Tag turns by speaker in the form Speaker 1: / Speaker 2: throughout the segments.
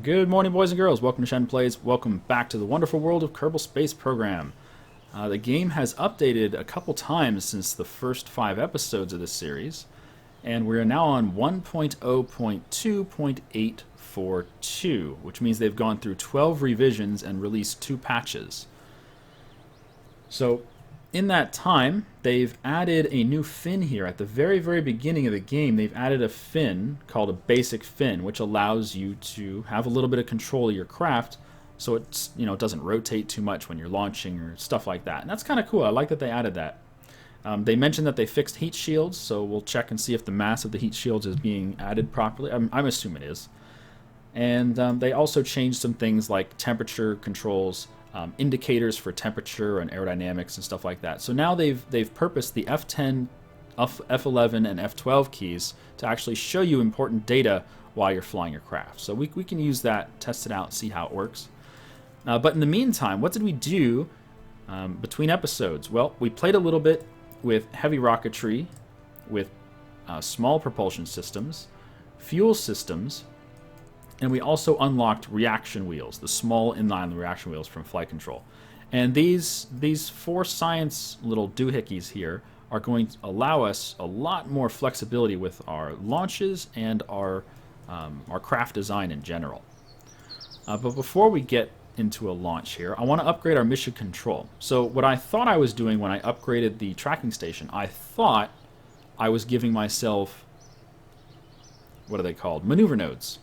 Speaker 1: Good morning, boys and girls. Welcome to Shenplays. Welcome back to the wonderful world of Kerbal Space Program. The game has updated a couple times since the first 5 episodes of this series, and we are now on 1.0.2.842, which means they've gone through 12 revisions and released 2 patches. So, in that time, they've added a new fin here. At the very, very beginning of the game, they've added a fin called a basic fin, which allows you to have a little bit of control of your craft so it doesn't rotate too much when you're launching or stuff like that. And that's kind of cool. I like that they added that. They mentioned that they fixed heat shields, so we'll check and see if the mass of the heat shields is being added properly. I'm assuming it is. And they also changed some things like temperature controls, indicators for temperature and aerodynamics and stuff like that. So now they've purposed the F10, F11, and F12 keys to actually show you important data while you're flying your craft. So we can use that, test it out, see how it works. But in the meantime, what did we do between episodes? Well, we played a little bit with heavy rocketry, with small propulsion systems, fuel systems, and we also unlocked reaction wheels, the small inline reaction wheels from flight control. And these 4 science little doohickeys here are going to allow us a lot more flexibility with our launches and our craft design in general. But before we get into a launch here, I want to upgrade our mission control. So what I thought I was doing when I upgraded the tracking station, I thought I was giving myself, what are they called? Maneuver nodes.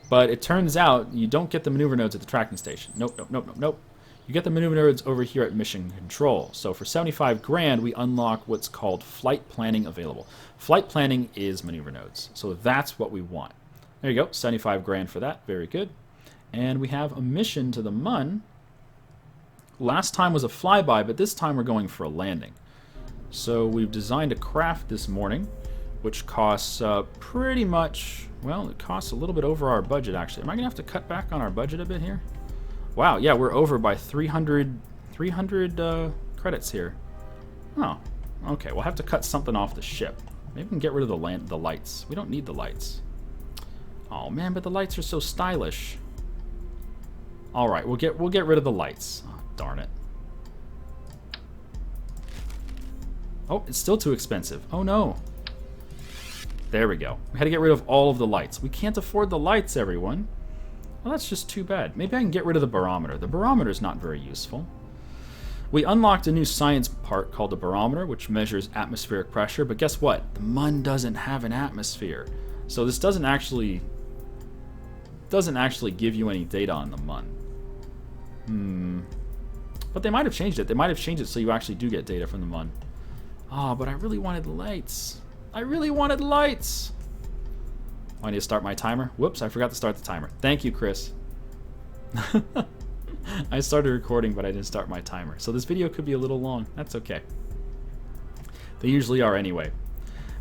Speaker 1: But it turns out you don't get the maneuver nodes at the tracking station. Nope. You get the maneuver nodes over here at mission control. So for 75 grand, we unlock what's called flight planning available. Flight planning is maneuver nodes. So that's what we want. There you go, 75 grand for that. Very good. And we have a mission to the Mun. Last time was a flyby, but this time we're going for a landing. So we've designed a craft this morning, which costs pretty much, well, it costs a little bit over our budget, actually. Am I going to have to cut back on our budget a bit here? Wow, yeah, we're over by 300 credits here. Oh, okay, we'll have to cut something off the ship. Maybe we can get rid of the lights. We don't need the lights. Oh, man, but the lights are so stylish. All right, we'll get rid of the lights. Oh, darn it. Oh, it's still too expensive. Oh, no. There we go. We had to get rid of all of the lights. We can't afford the lights, everyone. Well, that's just too bad. Maybe I can get rid of the barometer. The barometer is not very useful. We unlocked a new science part called the barometer, which measures atmospheric pressure. But guess what? The Mun doesn't have an atmosphere. So this doesn't actually give you any data on the Mun. But they might have changed it. They might have changed it so you actually do get data from the Mun. Oh, but I really wanted lights. I really wanted lights. Oh, I need to start my timer. Whoops, I forgot to start the timer. Thank you, Chris. I started recording, but I didn't start my timer. So this video could be a little long. That's okay. They usually are anyway.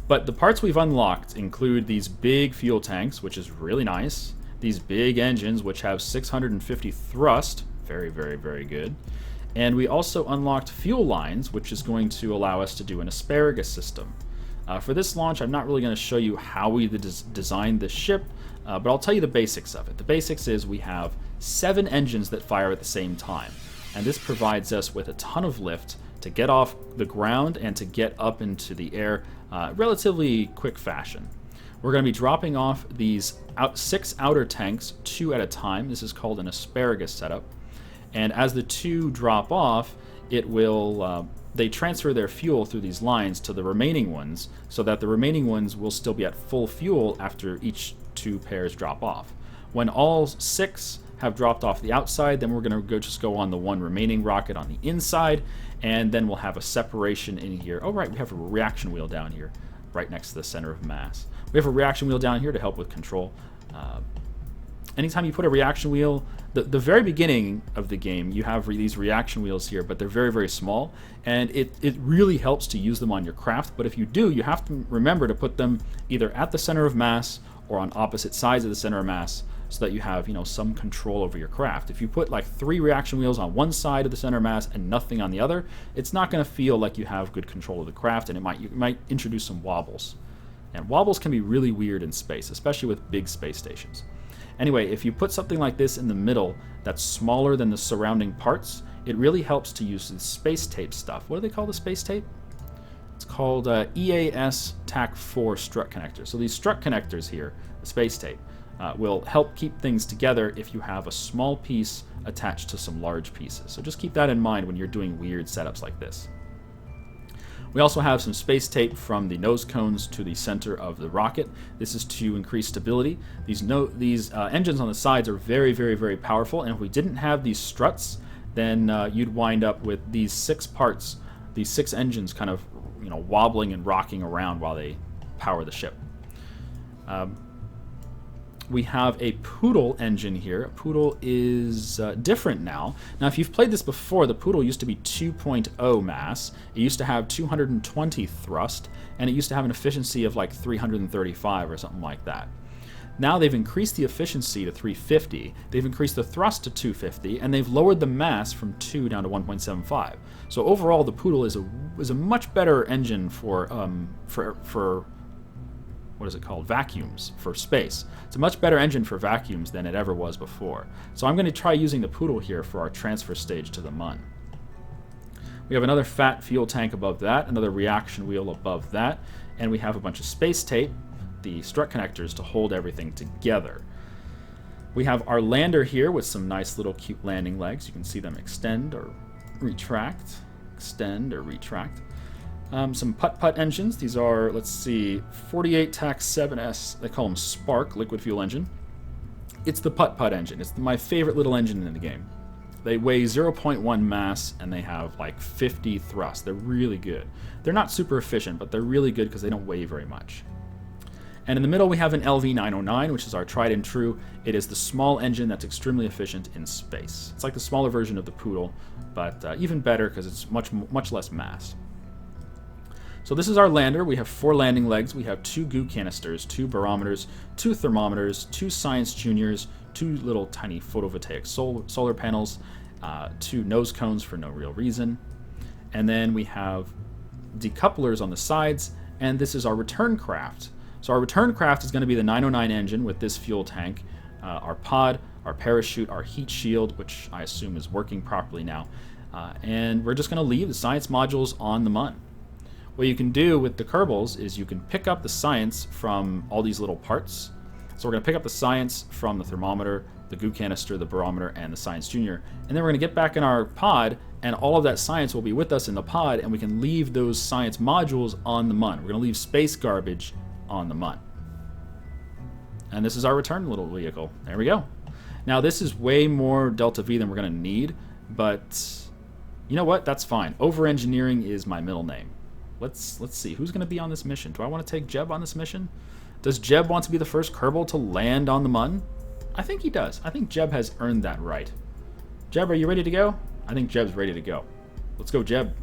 Speaker 1: But the parts we've unlocked include these big fuel tanks, which is really nice. These big engines, which have 650 thrust. Very, very, very good. And we also unlocked fuel lines, which is going to allow us to do an asparagus system. For this launch, I'm not really going to show you how we designed this ship, but I'll tell you the basics of it. The basics is we have 7 engines that fire at the same time, and this provides us with a ton of lift to get off the ground and to get up into the air relatively quick fashion. We're going to be dropping off these 6 outer tanks, 2 at a time. This is called an asparagus setup, and as the 2 drop off, it will they transfer their fuel through these lines to the remaining ones, so that the remaining ones will still be at full fuel after each 2 pairs drop off. When all 6 have dropped off the outside, then we're going to just go on the 1 remaining rocket on the inside, and then we'll have a separation in here. Oh, right, we have a reaction wheel down here, right next to the center of mass. We have a reaction wheel down here to help with control. Anytime you put a reaction wheel, the very beginning of the game, you have these reaction wheels here, but they're very, very small, and it really helps to use them on your craft. But if you do, you have to remember to put them either at the center of mass or on opposite sides of the center of mass, so that you have some control over your craft. If you put like 3 reaction wheels on one side of the center of mass and nothing on the other, it's not going to feel like you have good control of the craft, and you might introduce some wobbles. And wobbles can be really weird in space, especially with big space stations. Anyway, if you put something like this in the middle that's smaller than the surrounding parts, it really helps to use the space tape stuff. What do they call the space tape? It's called EAS TAC4 strut connectors. So these strut connectors here, the space tape, will help keep things together if you have a small piece attached to some large pieces. So just keep that in mind when you're doing weird setups like this. We also have some space tape from the nose cones to the center of the rocket. This is to increase stability. These engines on the sides are very, very, very powerful, and if we didn't have these struts, then you'd wind up with these 6 parts, these 6 engines kind of wobbling and rocking around while they power the ship. We have a Poodle engine here. A Poodle is different now. Now, if you've played this before, the Poodle used to be 2.0 mass. It used to have 220 thrust, and it used to have an efficiency of like 335 or something like that. Now they've increased the efficiency to 350, they've increased the thrust to 250, and they've lowered the mass from 2 down to 1.75. So overall, the Poodle is a much better engine for what is it called? Vacuums, for space. It's a much better engine for vacuums than it ever was before. So I'm going to try using the Poodle here for our transfer stage to the Mun. We have another fat fuel tank above that, another reaction wheel above that, and we have a bunch of space tape, the strut connectors, to hold everything together. We have our lander here with some nice little cute landing legs. You can see them extend or retract, extend or retract. Some putt-putt engines. These are, let's see, 48 TAC 7S. They call them Spark liquid fuel engine. It's the putt-putt engine. It's my favorite little engine in the game. They weigh 0.1 mass and they have like 50 thrust. They're really good. They're not super efficient, but they're really good because they don't weigh very much. And in the middle we have an LV909, which is our tried and true. It is the small engine that's extremely efficient in space. It's like the smaller version of the Poodle, but even better because it's much less mass. So this is our lander. We have 4 landing legs. We have 2 goo canisters, 2 barometers, 2 thermometers, 2 science juniors, 2 little tiny photovoltaic solar panels, 2 nose cones for no real reason. And then we have decouplers on the sides, and this is our return craft. So our return craft is going to be the 909 engine with this fuel tank, our pod, our parachute, our heat shield, which I assume is working properly now. And we're just going to leave the science modules on the Mun. What you can do with the Kerbals is you can pick up the science from all these little parts. So we're going to pick up the science from the thermometer, the goo canister, the barometer, and the science junior. And then we're going to get back in our pod, and all of that science will be with us in the pod, and we can leave those science modules on the Mun. We're going to leave space garbage on the Mun. And this is our return little vehicle. There we go. Now this is way more delta V than we're going to need, but you know what? That's fine. Over-engineering is my middle name. Let's see. Who's going to be on this mission? Do I want to take Jeb on this mission? Does Jeb want to be the first Kerbal to land on the Mun? I think he does. I think Jeb has earned that right. Jeb, are you ready to go? I think Jeb's ready to go. Let's go, Jeb.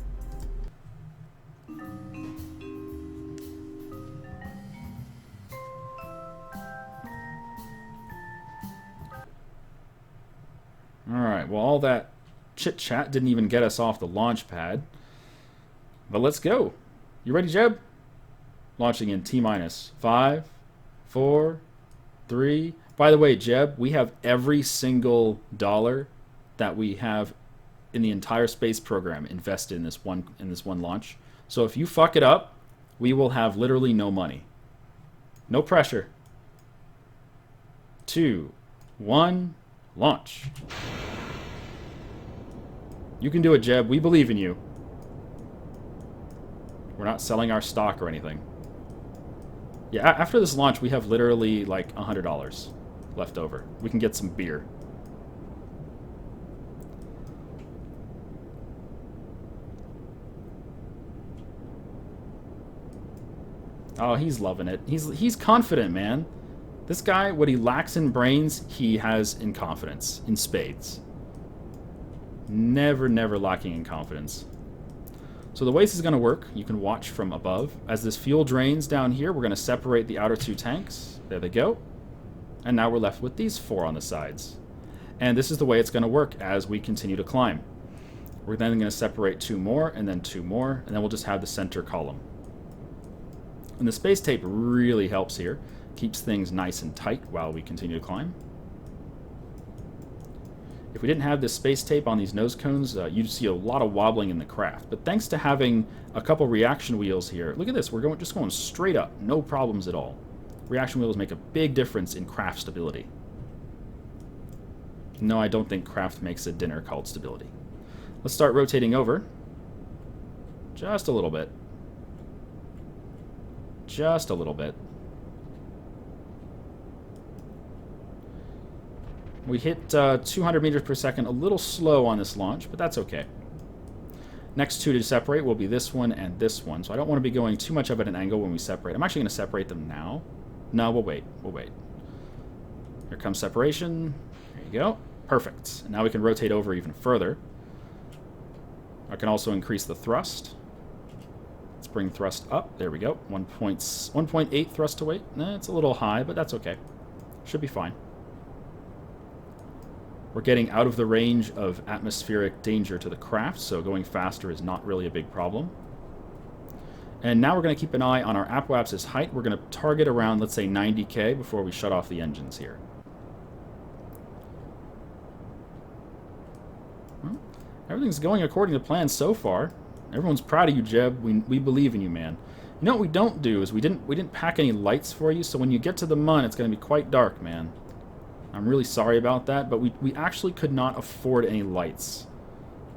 Speaker 1: Alright, well, all that chit-chat didn't even get us off the launch pad. But let's go. You ready, Jeb? Launching in T-minus 5, 4, 3. By the way, Jeb, we have every single dollar that we have in the entire space program invested in this one launch. So if you fuck it up, we will have literally no money. No pressure. 2, 1, launch. You can do it, Jeb. We believe in you. We're not selling our stock or anything. Yeah, after this launch, we have literally like $100 left over. We can get some beer. Oh, he's loving it. He's confident, man. This guy, what he lacks in brains, he has in confidence, in spades. Never, never lacking in confidence. So the way this is going to work, you can watch from above. As this fuel drains down here, we're going to separate the outer 2 tanks. There they go. And now we're left with these 4 on the sides. And this is the way it's going to work as we continue to climb. We're then going to separate 2 more, and then 2 more, and then we'll just have the center column. And the space tape really helps here. Keeps things nice and tight while we continue to climb. If we didn't have this space tape on these nose cones, you'd see a lot of wobbling in the craft. But thanks to having a couple reaction wheels here, look at this, we're just going straight up, no problems at all. Reaction wheels make a big difference in craft stability. No, I don't think craft makes a dinner called stability. Let's start rotating over. Just a little bit. Just a little bit. We hit 200 meters per second, a little slow on this launch, but that's okay. Next two to separate will be this one and this one, so I don't want to be going too much of at an angle when we separate. I'm actually going to separate them now. No, we'll wait. We'll wait. Here comes separation. There you go. Perfect. And now we can rotate over even further. I can also increase the thrust. Let's bring thrust up. There we go. 1.8 thrust to weight. It's a little high, but that's okay. Should be fine. We're getting out of the range of atmospheric danger to the craft, so going faster is not really a big problem. And now we're going to keep an eye on our apoapsis height. We're going to target around, let's say, 90K before we shut off the engines here. Well, everything's going according to plan so far. Everyone's proud of you, Jeb. We believe in you, man. You know what we don't do is we didn't pack any lights for you, so when you get to the mun, it's going to be quite dark, man. I'm really sorry about that, but we actually could not afford any lights.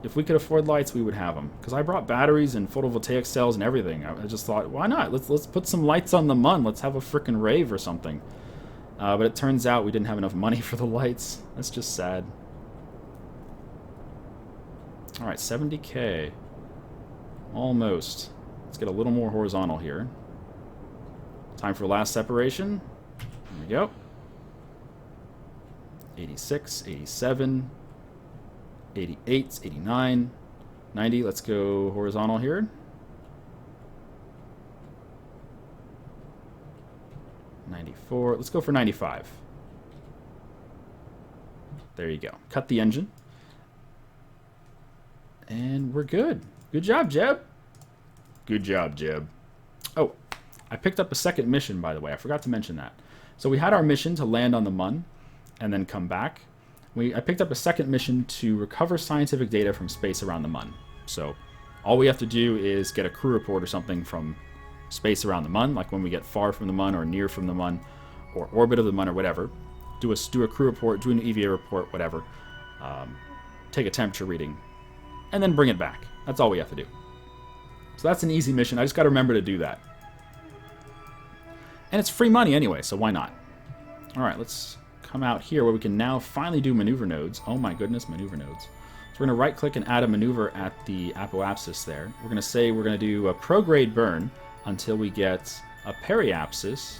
Speaker 1: If we could afford lights, we would have them. Because I brought batteries and photovoltaic cells and everything. I just thought, why not? Let's put some lights on the mun. Let's have a frickin' rave or something. But it turns out we didn't have enough money for the lights. That's just sad. Alright, 70K. Almost. Let's get a little more horizontal here. Time for last separation. There we go. 86, 87, 88, 89, 90. Let's go horizontal here. 94. Let's go for 95. There you go. Cut the engine. And we're good. Good job, Jeb. Good job, Jeb. Oh, I picked up a second mission, by the way. I forgot to mention that. So we had our mission to land on the mun and then come back. I picked up a second mission to recover scientific data from space around the mun. So all we have to do is get a crew report or something from space around the mun, like when we get far from the mun or near from the mun or orbit of the mun or whatever. Do a crew report, do an EVA report, whatever. Take a temperature reading, and then bring it back. That's all we have to do. So that's an easy mission. I just got to remember to do that. And it's free money anyway, so why not? All right, let's come out here where we can now finally do maneuver nodes. Oh my goodness, maneuver nodes. So we're going to right click and add a maneuver at the apoapsis there. We're going to say we're going to do a prograde burn until we get a periapsis.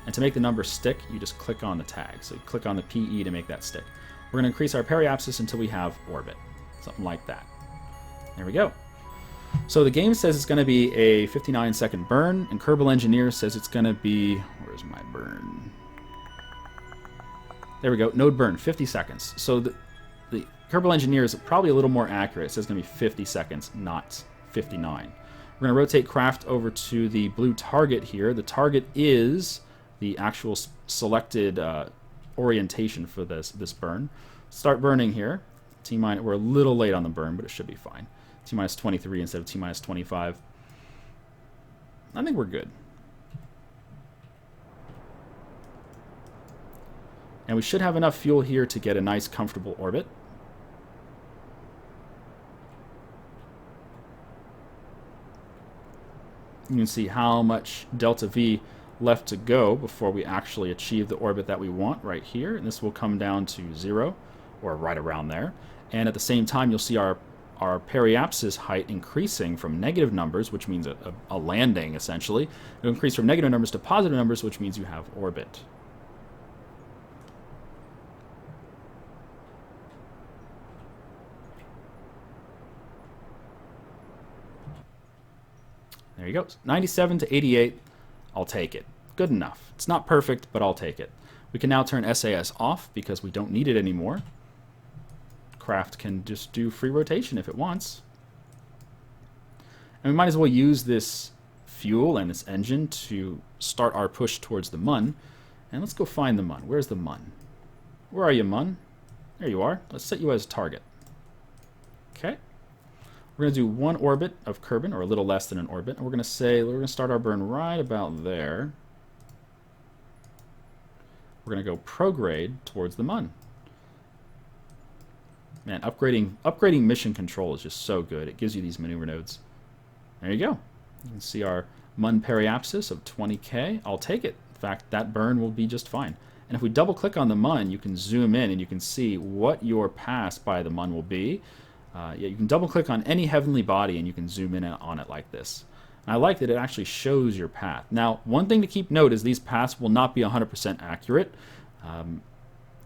Speaker 1: And to make the number stick, you just click on the tag. So you click on the PE to make that stick. We're going to increase our periapsis until we have orbit. Something like that. There we go. So the game says it's going to be a 59-second burn, and Kerbal Engineer says it's going to be... Where's my burn? There we go. Node burn, 50 seconds. So the Kerbal Engineer is probably a little more accurate. It says it's going to be 50 seconds, not 59. We're going to rotate craft over to the blue target here. The target is the actual selected orientation for this burn. Start burning here. We're a little late on the burn, but it should be fine. T-minus 23 instead of T-minus 25. I think we're good. And we should have enough fuel here to get a nice, comfortable orbit. You can see how much delta V left to go before we actually achieve the orbit that we want right here. And this will come down to 0, or right around there. And at the same time, you'll see our periapsis height increasing from negative numbers, which means a landing, essentially. It'll increase from negative numbers to positive numbers, which means you have orbit. There you go. 97 to 88. I'll take it. Good enough. It's not perfect, but I'll take it. We can now turn SAS off because we don't need it anymore. Craft can just do free rotation if it wants. And we might as well use this fuel and this engine to start our push towards the mun. And let's go find the mun. Where's the mun? Where are you, mun? There you are. Let's set you as target. Okay. We're going to do 1 orbit of kerbin, or a little less than an orbit. And we're going to say, we're going to start our burn right about there. We're going to go prograde towards the mun. Man, upgrading mission control is just so good. It gives you these maneuver nodes. There you go. You can see our mun periapsis of 20K. I'll take it. In fact, that burn will be just fine. And if we double click on the mun, you can zoom in and you can see what your pass by the mun will be. Yeah, you can double click on any heavenly body and you can zoom in on it like this. And I like that it actually shows your path. Now, one thing to keep note is these paths will not be 100% accurate.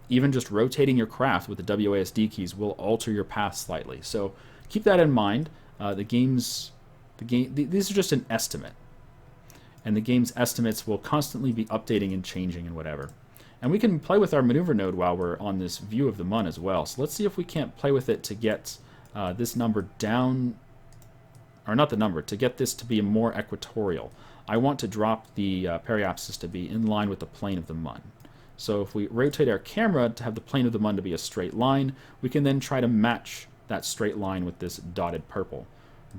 Speaker 1: Even just rotating your craft with the WASD keys will alter your path slightly. So keep that in mind. These are just an estimate. And the game's estimates will constantly be updating and changing and whatever. And we can play with our maneuver node while we're on this view of the mun as well. So let's see if we can't play with it to get this number down, or not the number, to get this to be more equatorial. I want to drop the periapsis to be in line with the plane of the mun. So if we rotate our camera to have the plane of the mun to be a straight line, we can then try to match that straight line with this dotted purple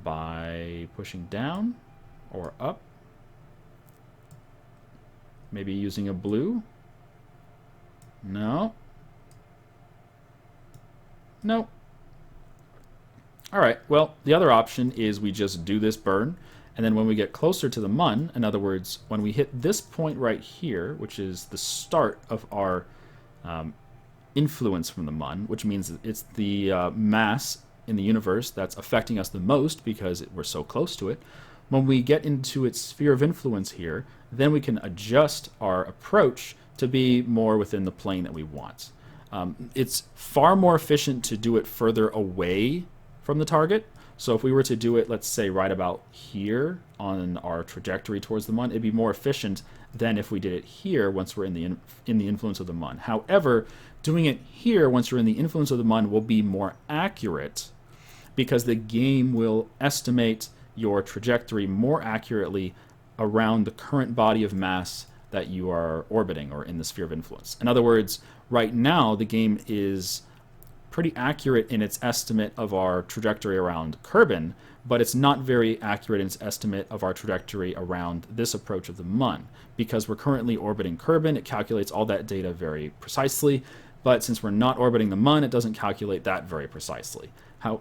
Speaker 1: by pushing down or up. Maybe using a blue. No. Nope. Alright, well, the other option is we just do this burn, and then when we get closer to the mun, in other words, when we hit this point right here, which is the start of our influence from the mun, which means it's the mass in the universe that's affecting us the most because we're so close to it. When we get into its sphere of influence here, then we can adjust our approach to be more within the plane that we want. It's far more efficient to do it further away from the target. So if we were to do it, let's say, right about here on our trajectory towards the mun, it'd be more efficient than if we did it here once we're in the influence of the mun. However, doing it here once you're in the influence of the mun will be more accurate because the game will estimate your trajectory more accurately around the current body of mass that you are orbiting or in the sphere of influence. In other words, right now the game is pretty accurate in its estimate of our trajectory around kerbin, but it's not very accurate in its estimate of our trajectory around this approach of the mun. Because we're currently orbiting kerbin, it calculates all that data very precisely, but since we're not orbiting the mun, it doesn't calculate that very precisely.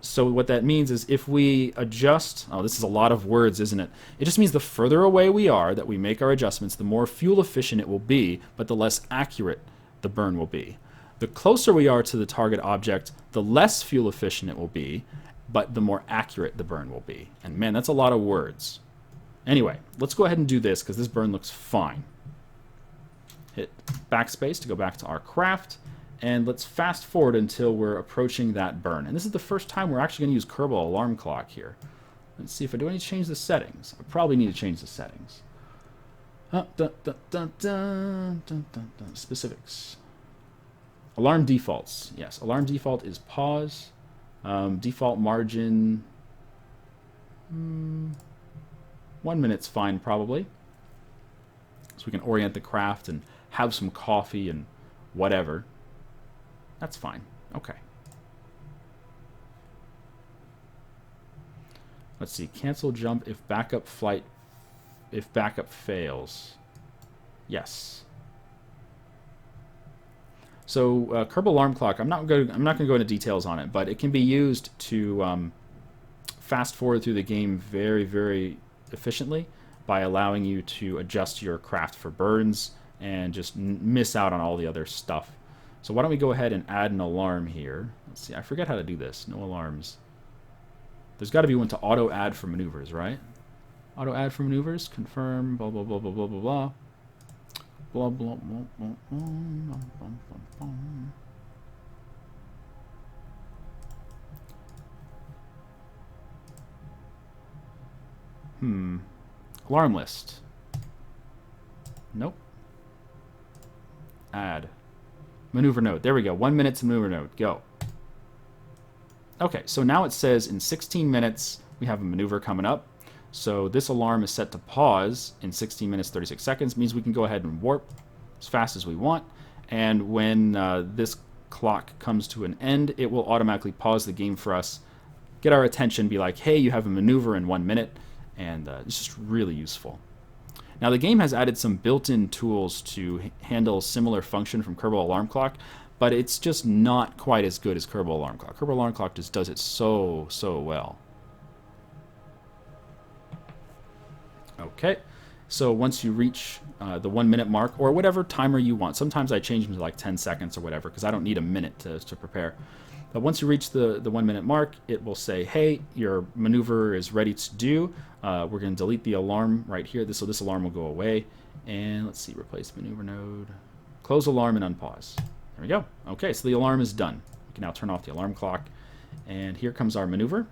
Speaker 1: So what that means is if we adjust, oh, this is a lot of words, isn't it? It just means the further away we are that we make our adjustments, the more fuel efficient it will be, but the less accurate the burn will be. The closer we are to the target object, the less fuel efficient it will be, but the more accurate the burn will be. And man, that's a lot of words. Anyway, let's go ahead and do this because this burn looks fine. Hit backspace to go back to our craft, and let's fast forward until we're approaching that burn. And this is the first time we're actually going to use Kerbal alarm clock here. Let's see if I do I need to change the settings. I probably need to change the settings. Specifics. Alarm defaults. Yes, alarm default is pause. Default margin, 1 minute's fine probably. So we can orient the craft and have some coffee and whatever. That's fine. Okay. Let's see. Cancel jump if backup fails. Yes. So Kerbal Alarm Clock, I'm not going to go into details on it, but it can be used to fast forward through the game very, very efficiently by allowing you to adjust your craft for burns and just miss out on all the other stuff. So why don't we go ahead and add an alarm here. Let's see, I forget how to do this. No alarms. There's got to be one to auto add for maneuvers, right? Auto add for maneuvers, confirm, blah, blah, blah, blah, blah, blah, blah. Blah, blah, blah, blah, blah, blah, blah, blah. Alarm list. Nope. Add. Maneuver node. There we go. 1 minute to maneuver node. Go. Okay, so now it says in 16 minutes we have a maneuver coming up. So this alarm is set to pause in 16 minutes 36 seconds. Means we can go ahead and warp as fast as we want. And when this clock comes to an end, it will automatically pause the game for us, get our attention, be like, hey, you have a maneuver in 1 minute, and it's just really useful. Now the game has added some built-in tools to handle similar function from Kerbal Alarm Clock, but it's just not quite as good as Kerbal Alarm Clock. Kerbal Alarm Clock just does it so well. Okay, so once you reach the 1 minute mark, or whatever timer you want, sometimes I change them to like 10 seconds or whatever, because I don't need a minute to prepare. But once you reach the 1 minute mark, it will say, hey, your maneuver is ready to do. We're going to delete the alarm right here, so this alarm will go away. And let's see, replace maneuver node, close alarm and unpause. There we go. Okay, so the alarm is done. We can now turn off the alarm clock. And here comes our maneuver.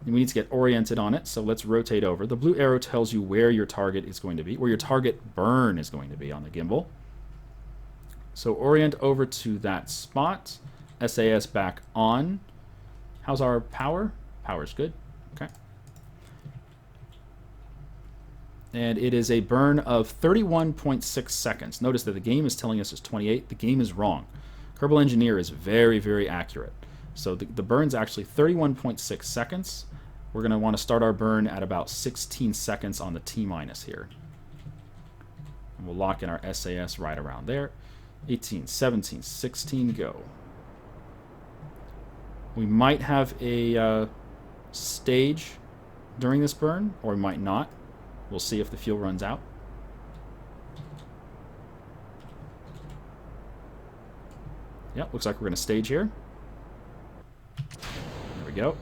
Speaker 1: And we need to get oriented on it, so let's rotate over. The blue arrow tells you where your target is going to be, where your target burn is going to be on the gimbal. So orient over to that spot. SAS back on. How's our power? Power's good. Okay. And it is a burn of 31.6 seconds. Notice that the game is telling us it's 28. The game is wrong. Kerbal Engineer is very accurate. So the burn's actually 31.6 seconds. We're going to want to start our burn at about 16 seconds on the T-minus here. And we'll lock in our SAS right around there. 18, 17, 16, go. We might have a stage during this burn, or we might not. We'll see if the fuel runs out. Yep, looks like we're going to stage here. There we go.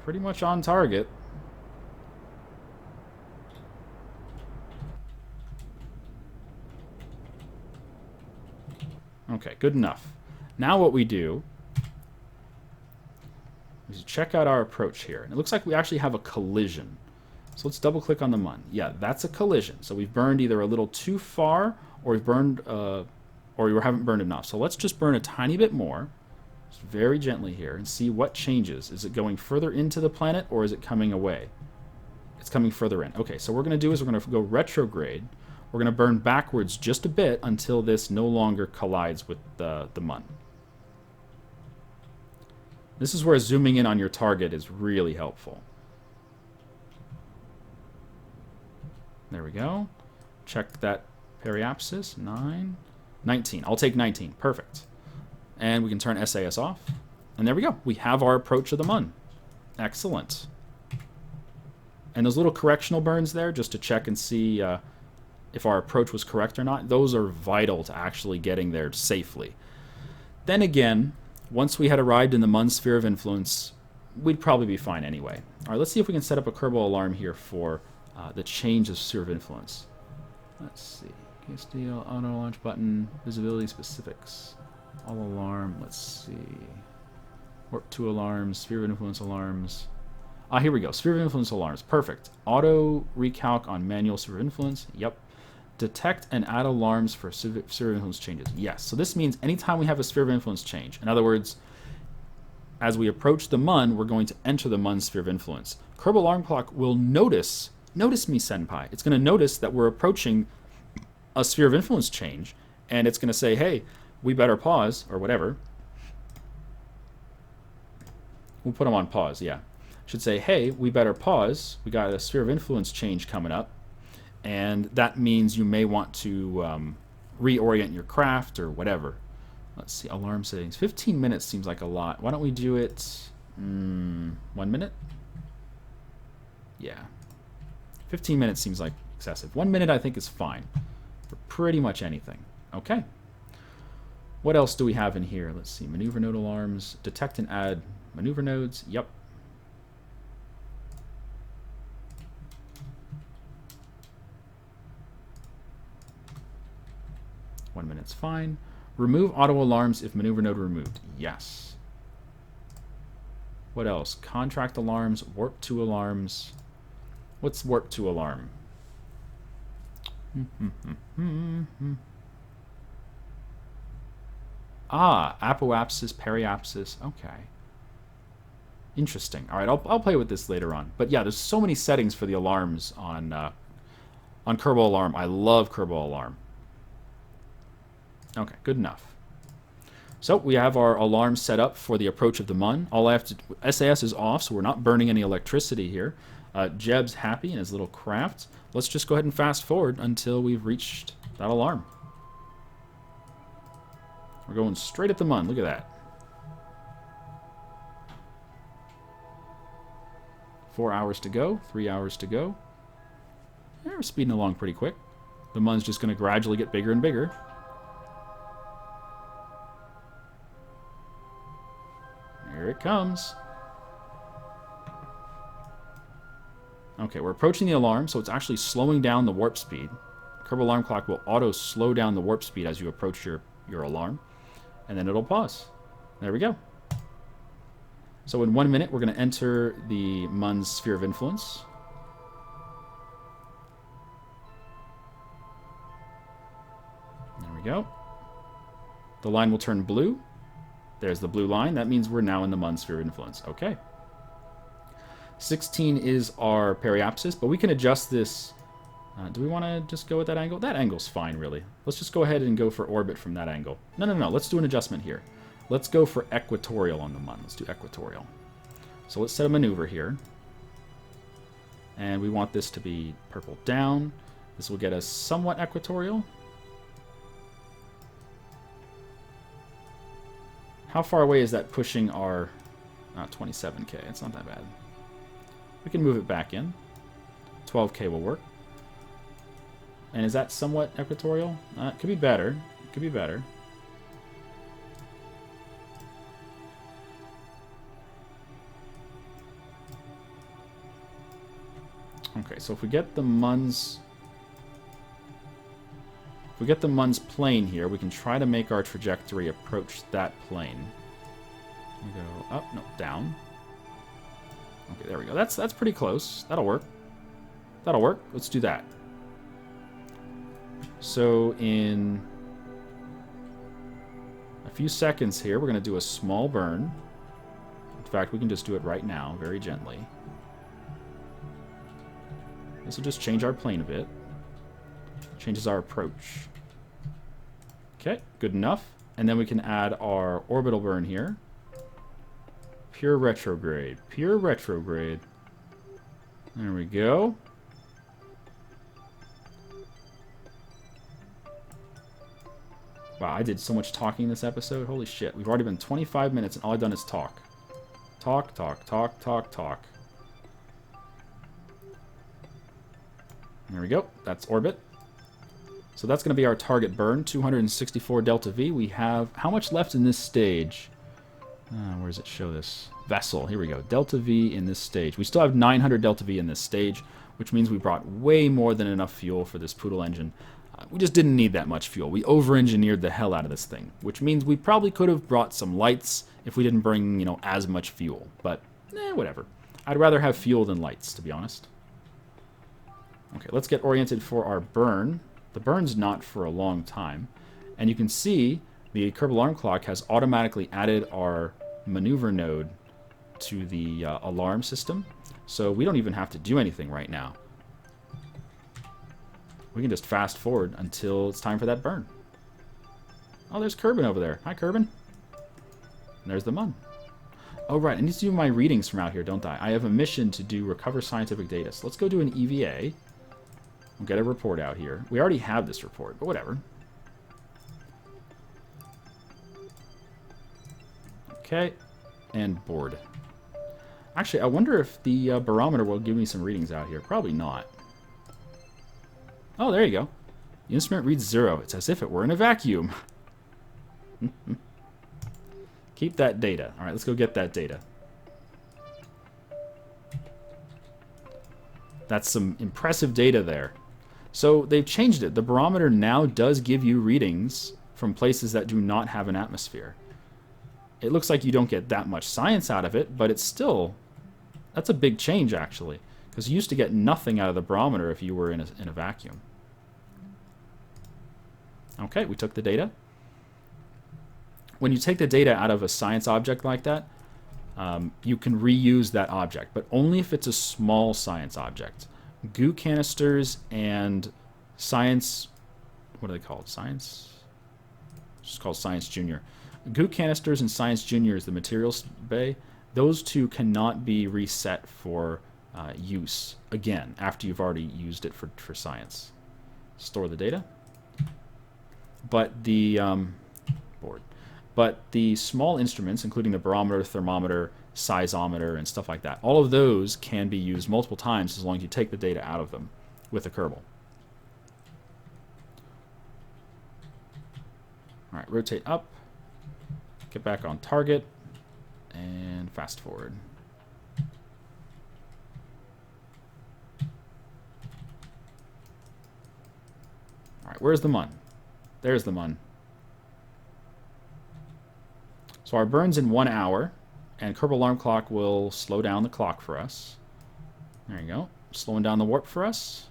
Speaker 1: Pretty much on target. Okay, good enough. Now what we do is check out our approach here. And it looks like we actually have a collision. So let's double click on the MUN. Yeah, that's a collision. So we've burned either a little too far, or we've burned, or we haven't burned enough. So let's just burn a tiny bit more, just very gently here, and see what changes. Is it going further into the planet, or is it coming away? It's coming further in. Okay, so what we're going to do is we're going to go retrograde. We're going to burn backwards just a bit until this no longer collides with the MUN. This is where zooming in on your target is really helpful. There we go. Check that periapsis. 19. I'll take 19. Perfect. And we can turn SAS off. And there we go. We have our approach of the MUN. Excellent. And those little correctional burns there, just to check and see if our approach was correct or not, those are vital to actually getting there safely. Then again, once we had arrived in the MUN sphere of influence, we'd probably be fine anyway. All right, let's see if we can set up a Kerbal alarm here for the change of sphere of influence. Let's see. Case deal, auto launch button, visibility specifics, all alarm. Let's see. Warp 2 alarms, sphere of influence alarms. Ah, here we go. Sphere of influence alarms. Perfect. Auto recalc on manual sphere of influence. Yep. Detect and add alarms for sphere of influence changes. Yes. So this means anytime we have a sphere of influence change, in other words, as we approach the MUN, we're going to enter the MUN sphere of influence. Kerbal Alarm Clock will notice me, Senpai. It's going to notice that we're approaching a sphere of influence change, and it's going to say, hey, we better pause, or whatever. We'll put them on pause, yeah. Should say, hey, we better pause. We got a sphere of influence change coming up, and that means you may want to reorient your craft or whatever. Let's see, alarm settings. 15 minutes seems like a lot. Why don't we do it 1 minute? Yeah. 15 minutes seems like excessive. 1 minute I think is fine for pretty much anything. Okay. What else do we have in here? Let's see, maneuver node alarms, detect and add maneuver nodes. Yep. One minute's fine. Remove auto alarms if maneuver node removed. Yes. What else? Contract alarms, warp 2 alarms. What's warp 2 alarm? Ah, apoapsis, periapsis. Okay. Interesting. All right, I'll play with this later on. But yeah, there's so many settings for the alarms on Kerbal Alarm. I love Kerbal Alarm. Okay, good enough. So we have our alarm set up for the approach of the Mun. All I have to SAS is off, so we're not burning any electricity here. Jeb's happy in his little craft. Let's just go ahead and fast forward until we've reached that alarm. We're going straight at the Mun. Look at that. 4 hours to go. 3 hours to go. Yeah, we're speeding along pretty quick. The Mun's just going to gradually get bigger and bigger. Here it comes. Okay, we're approaching the alarm, so it's actually slowing down the warp speed. Kerbal Alarm Clock will auto slow down the warp speed as you approach your alarm, and then it'll pause. There we go. So in 1 minute, we're going to enter the Mun's sphere of influence. There we go. The line will turn blue. There's the blue line. That means we're now in the Mun's sphere of influence. Okay. 16 is our periapsis, but we can adjust this. Do we want to just go with that angle? That angle's fine, really. Let's just go ahead and go for orbit from that angle. No. Let's do an adjustment here. Let's go for equatorial on the Mun. Let's do equatorial. So let's set a maneuver here. And we want this to be purple down. This will get us somewhat equatorial. How far away is that pushing our 27K? It's not that bad. We can move it back in. 12K will work. And is that somewhat equatorial? It could be better. It could be better. Okay, so if we get the Mun's plane here, we can try to make our trajectory approach that plane. We go up, no, down. Okay, there we go. That's pretty close. That'll work. That'll work. Let's do that. So in a few seconds here, we're going to do a small burn. In fact, we can just do it right now, very gently. This will just change our plane a bit. Changes our approach. Okay, good enough. And then we can add our orbital burn here. Pure retrograde. Pure retrograde. There we go. Wow, I did so much talking this episode. Holy shit. We've already been 25 minutes and all I've done is talk. Talk, talk, talk, talk, talk. There we go. That's orbit. So that's going to be our target burn, 264 delta V. We have how much left in this stage? Where does it show this? Vessel. Here we go. Delta V in this stage. We still have 900 delta V in this stage, which means we brought way more than enough fuel for this Poodle engine. We just didn't need that much fuel. We over-engineered the hell out of this thing, which means we probably could have brought some lights if we didn't bring, you know, as much fuel. But, whatever. I'd rather have fuel than lights, to be honest. Okay, let's get oriented for our burn. The burn's not for a long time. And you can see the Kerbal Alarm Clock has automatically added our maneuver node to the alarm system. So we don't even have to do anything right now. We can just fast forward until it's time for that burn. Oh, there's Kerbin over there. Hi, Kerbin. And there's the Mun. Oh, right. I need to do my readings from out here, don't I? I have a mission to do recover scientific data. So let's go do an EVA. We'll get a report out here. We already have this report, but whatever. Okay. And board. Actually, I wonder if the barometer will give me some readings out here. Probably not. Oh, there you go. The instrument reads 0. It's as if it were in a vacuum. Keep that data. All right, let's go get that data. That's some impressive data there. So they've changed it. The barometer now does give you readings from places that do not have an atmosphere. It looks like you don't get that much science out of it, but it's still... That's a big change, actually. Because you used to get nothing out of the barometer if you were in a vacuum. Okay, we took the data. When you take the data out of a science object like that, you can reuse that object, but only if it's a small science object. Goo canisters and science, what are they called? Science? It's just called Science Junior. Goo canisters and Science Junior is the materials bay. Those two cannot be reset for use again after you've already used it for science. Store the data. But the the small instruments, including the barometer, thermometer, seismometer, and stuff like that, all of those can be used multiple times as long as you take the data out of them with a Kerbal. All right, rotate up, get back on target, and fast forward. All right, where's the mun? There's the mun. So our burn's in 1 hour, and Kerbal Alarm Clock will slow down the clock for us. There you go. Slowing down the warp for us.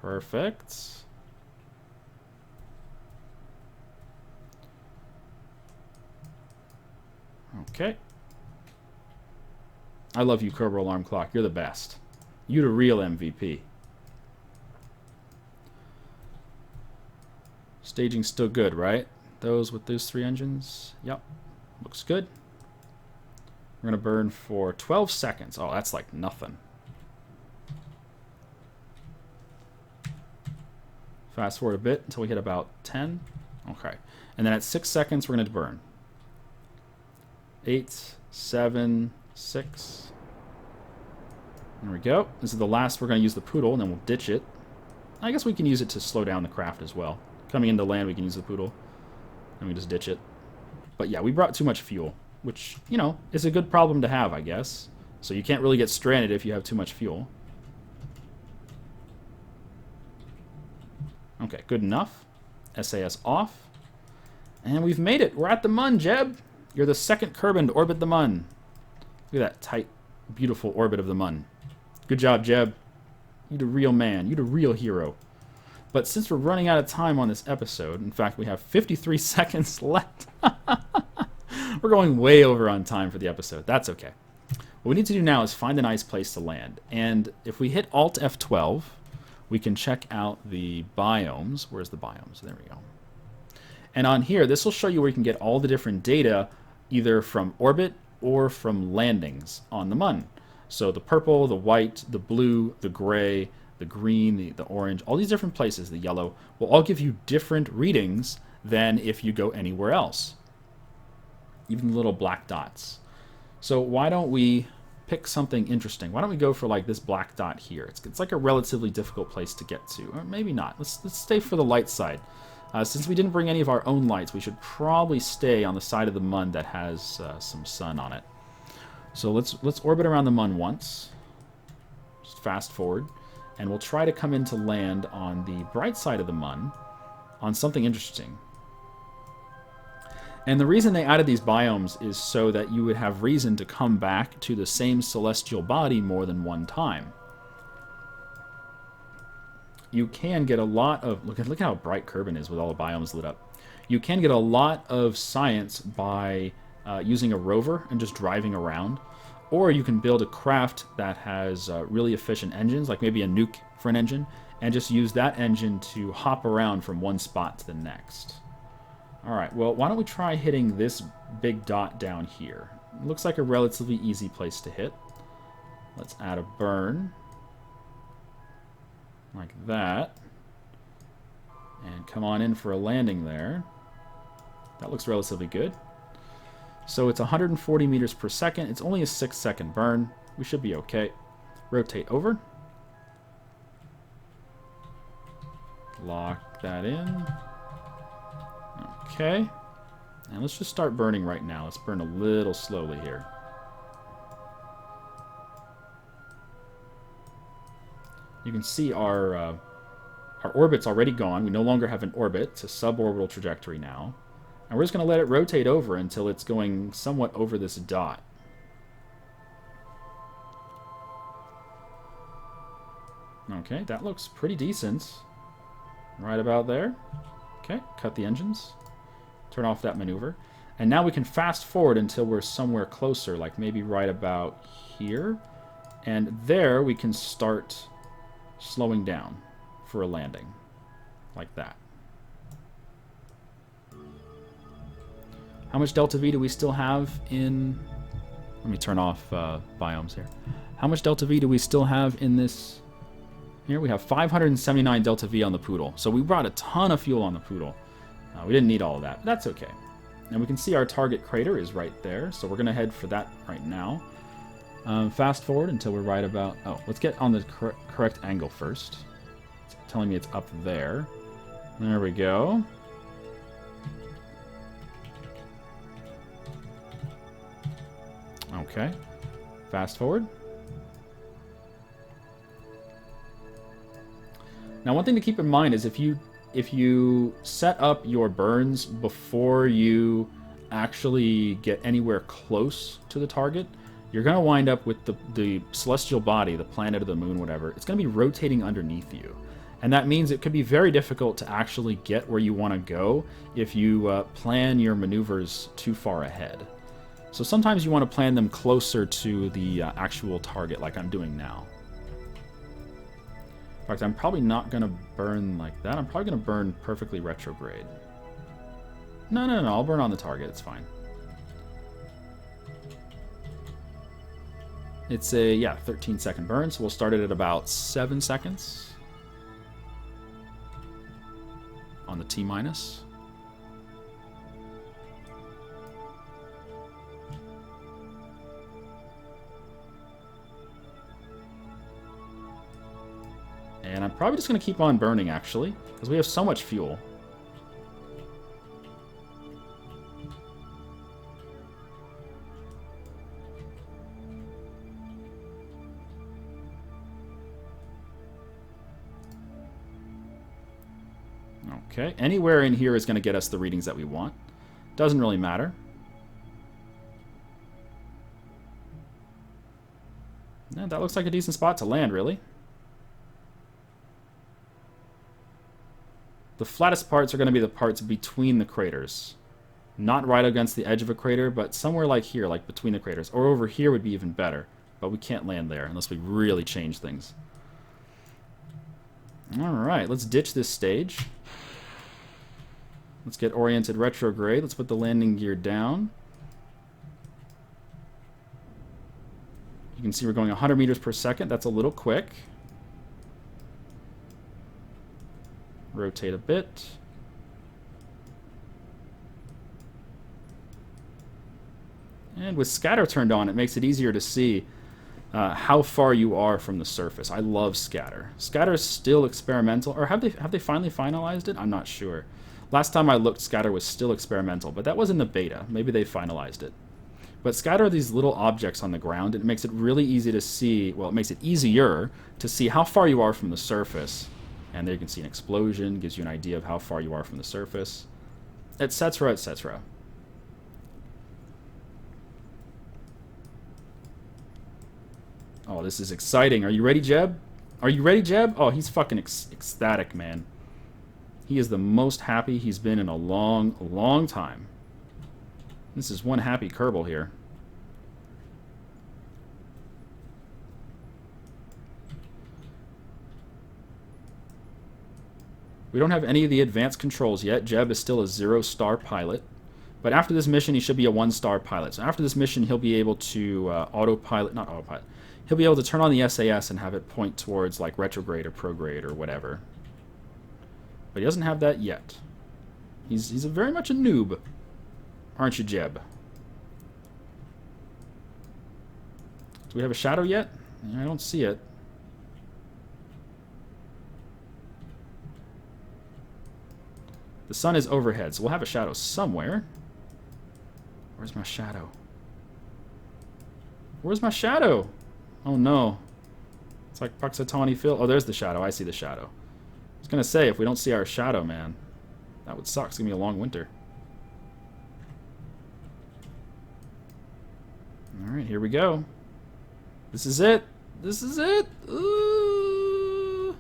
Speaker 1: Perfect. Okay. I love you, Kerbal Alarm Clock. You're the best. You're the real MVP. Staging's still good, right? Those with those 3 engines. Yep. Looks good. We're going to burn for 12 seconds. Oh, that's like nothing. Fast forward a bit until we hit about 10. Okay. And then at 6 seconds, we're going to burn. 8, 7, 6. There we go. This is the last we're going to use the poodle, and then we'll ditch it. I guess we can use it to slow down the craft as well. Coming into land, we can use the poodle. And we just ditch it. But yeah, we brought too much fuel, which, you know, is a good problem to have, I guess. So you can't really get stranded if you have too much fuel. Okay, good enough. SAS off. And we've made it. We're at the mun, Jeb. You're the second kerbin to orbit the mun. Look at that tight, beautiful orbit of the mun. Good job, Jeb. You're the real man. You're the real hero. But since we're running out of time on this episode, in fact, we have 53 seconds left. We're going way over on time for the episode. That's okay. What we need to do now is find a nice place to land. And if we hit Alt F12, we can check out the biomes. Where's the biomes? There we go. And on here, this will show you where you can get all the different data, either from orbit or from landings on the mun. So the purple, the white, the blue, the gray, the green, the orange, all these different places, the yellow, will all give you different readings than if you go anywhere else. Even the little black dots. So why don't we pick something interesting? Why don't we go for like this black dot here? It's like a relatively difficult place to get to. Or maybe not. Let's stay for the light side. Since we didn't bring any of our own lights, we should probably stay on the side of the mun that has some sun on it. So let's orbit around the mun once. Just fast forward. And we'll try to come into land on the bright side of the mun on something interesting. And the reason they added these biomes is so that you would have reason to come back to the same celestial body more than one time. You can get a lot of... Look how bright Kerbin is with all the biomes lit up. You can get a lot of science by using a rover and just driving around. Or you can build a craft that has really efficient engines, like maybe a nuke for an engine, and just use that engine to hop around from one spot to the next. Alright, well, why don't we try hitting this big dot down here? It looks like a relatively easy place to hit. Let's add a burn. Like that. And come on in for a landing there. That looks relatively good. So it's 140 meters per second. It's only a 6-second burn. We should be okay. Rotate over. Lock that in. Okay. And let's just start burning right now. Let's burn a little slowly here. You can see our orbit's already gone. We no longer have an orbit. It's a suborbital trajectory now. And we're just going to let it rotate over until it's going somewhat over this dot. Okay, that looks pretty decent. Right about there. Okay, cut the engines. Turn off that maneuver. And now we can fast forward until we're somewhere closer, like maybe right about here. And there we can start slowing down for a landing, like that. How much delta V do we still have in... Let me turn off biomes here. How much delta V do we still have in this? Here we have 579 delta V on the Poodle. So we brought a ton of fuel on the Poodle. We didn't need all of that, but that's okay. And we can see our target crater is right there, so we're going to head for that right now. Fast forward until we're right about... Oh, let's get on the correct angle first. It's telling me it's up there. There we go. Okay. Fast forward. Now, one thing to keep in mind is if you set up your burns before you actually get anywhere close to the target, you're going to wind up with the celestial body, the planet or the moon, whatever. It's going to be rotating underneath you. And that means it could be very difficult to actually get where you want to go if you plan your maneuvers too far ahead. So sometimes you want to plan them closer to the actual target, like I'm doing now. In fact, I'm probably not going to burn like that. I'm probably going to burn perfectly retrograde. No, I'll burn on the target. It's fine. It's a, yeah, 13-second burn, so we'll start it at about 7 seconds on the T-minus. And I'm probably just going to keep on burning, actually, because we have so much fuel. Okay, anywhere in here is going to get us the readings that we want. Doesn't really matter. Yeah, that looks like a decent spot to land, really. The flattest parts are going to be the parts between the craters. Not right against the edge of a crater, but somewhere like here, like between the craters. Or over here would be even better. But we can't land there unless we really change things. Alright, let's ditch this stage. Let's get oriented retrograde. Let's put the landing gear down. You can see we're going 100 meters per second. That's a little quick. Rotate a bit. And with scatter turned on, it makes it easier to see how far you are from the surface. I love scatter. Scatter is still experimental, or have they finally finalized it? I'm not sure. Last time I looked, scatter was still experimental, but that was in the beta. Maybe they finalized it. But scatter are these little objects on the ground, and it makes it really easy to see, well, it makes it easier to see how far you are from the surface. And there you can see an explosion, gives you an idea of how far you are from the surface, etc., etc. Oh, this is exciting. Are you ready, Jeb? Are you ready, Jeb? Oh, he's fucking ecstatic, man. He is the most happy he's been in a long, long time. This is one happy Kerbal here. We don't have any of the advanced controls yet. Jeb is still a 0-star pilot. But after this mission, he should be a 1-star pilot. So after this mission, he'll be able to autopilot, not autopilot. He'll be able to turn on the SAS and have it point towards like retrograde or prograde or whatever. But he doesn't have that yet. He's very much a noob. Aren't you, Jeb? Do we have a shadow yet? I don't see it. The sun is overhead, so we'll have a shadow somewhere. Where's my shadow? Where's my shadow? Oh no. It's like Puxatawny Phil. Oh, there's the shadow. I see the shadow. I was going to say, if we don't see our shadow, man, that would suck. It's going to be a long winter. Alright, here we go. This is it. This is it. Ooh.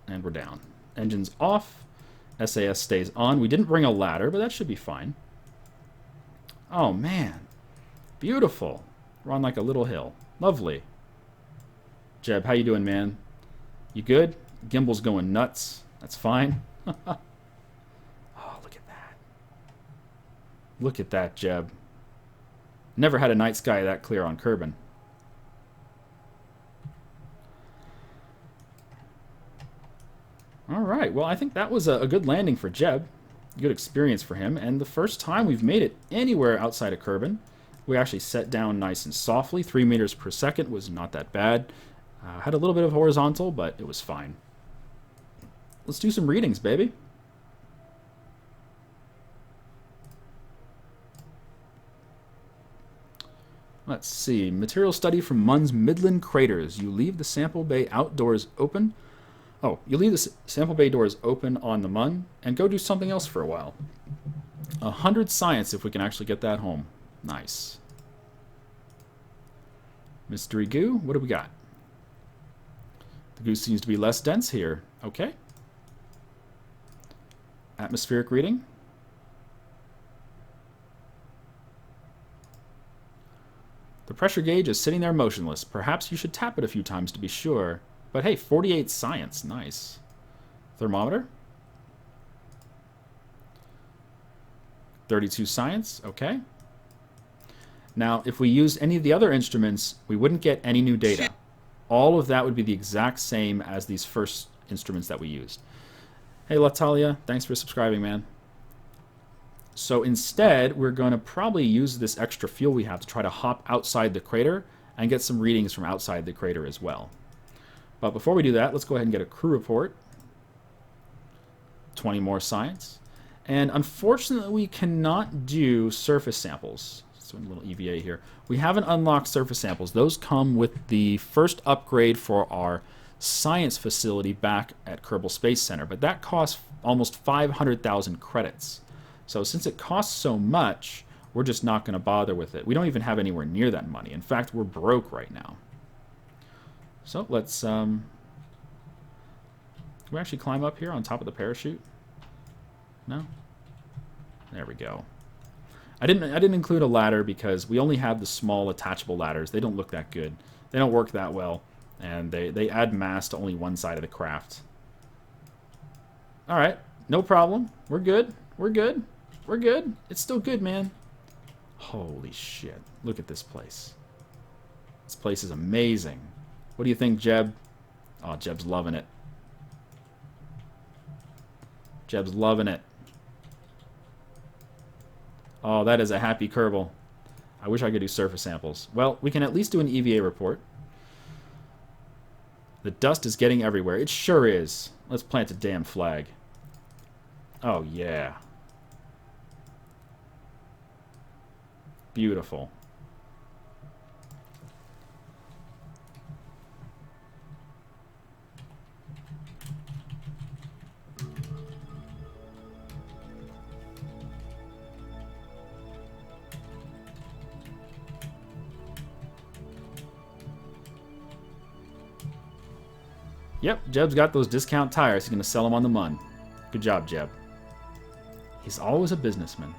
Speaker 1: And we're down. Engines off. SAS stays on. We didn't bring a ladder, but that should be fine. Oh, man. Beautiful. We're on like a little hill. Lovely. Jeb, how you doing, man? You good? Gimbal's going nuts. That's fine. Oh, look at that. Look at that, Jeb. Never had a night sky that clear on Kerbin. Alright, well, I think that was a good landing for Jeb. Good experience for him, and the first time we've made it anywhere outside of Kerbin. We actually set down nice and softly. 3 meters per second was not that bad. Had a little bit of horizontal, but it was fine. Let's do some readings, baby. Let's see. Material study from Munn's Midland Craters. You leave the sample bay outdoors open. Oh, you leave the sample bay doors open on the Munn and go do something else for a while. 100 science if we can actually get that home. Nice. Mystery goo. What do we got? The goo seems to be less dense here. Okay. Atmospheric reading. The pressure gauge is sitting there motionless. Perhaps you should tap it a few times to be sure. But hey, 48 science. Nice. Thermometer. 32 science. Okay. Now, if we used any of the other instruments, we wouldn't get any new data. All of that would be the exact same as these first instruments that we used. Hey, Latalia. Thanks for subscribing, man. So instead, we're going to probably use this extra fuel we have to try to hop outside the crater and get some readings from outside the crater as well. But before we do that, let's go ahead and get a crew report. 20 more science. And unfortunately, we cannot do surface samples. So a little EVA here. We haven't unlocked surface samples. Those come with the first upgrade for our science facility back at Kerbal Space Center. But that costs almost 500,000 credits. So since it costs so much, we're just not going to bother with it. We don't even have anywhere near that money. In fact, we're broke right now. So let's... Can we actually climb up here on top of the parachute? No? There we go. I didn't include a ladder because we only have the small attachable ladders. They don't look that good. They don't work that well. And they add mass to only one side of the craft. Alright. No problem. We're good. We're good. We're good. It's still good, man. Holy shit. Look at this place. This place is amazing. What do you think, Jeb? Oh, Jeb's loving it. Jeb's loving it. Oh, that is a happy Kerbal. I wish I could do surface samples. Well, we can at least do an EVA report. The dust is getting everywhere. It sure is. Let's plant a damn flag. Oh, yeah. Beautiful. Yep, Jeb's got those discount tires. He's going to sell them on the Munn. Good job, Jeb. He's always a businessman.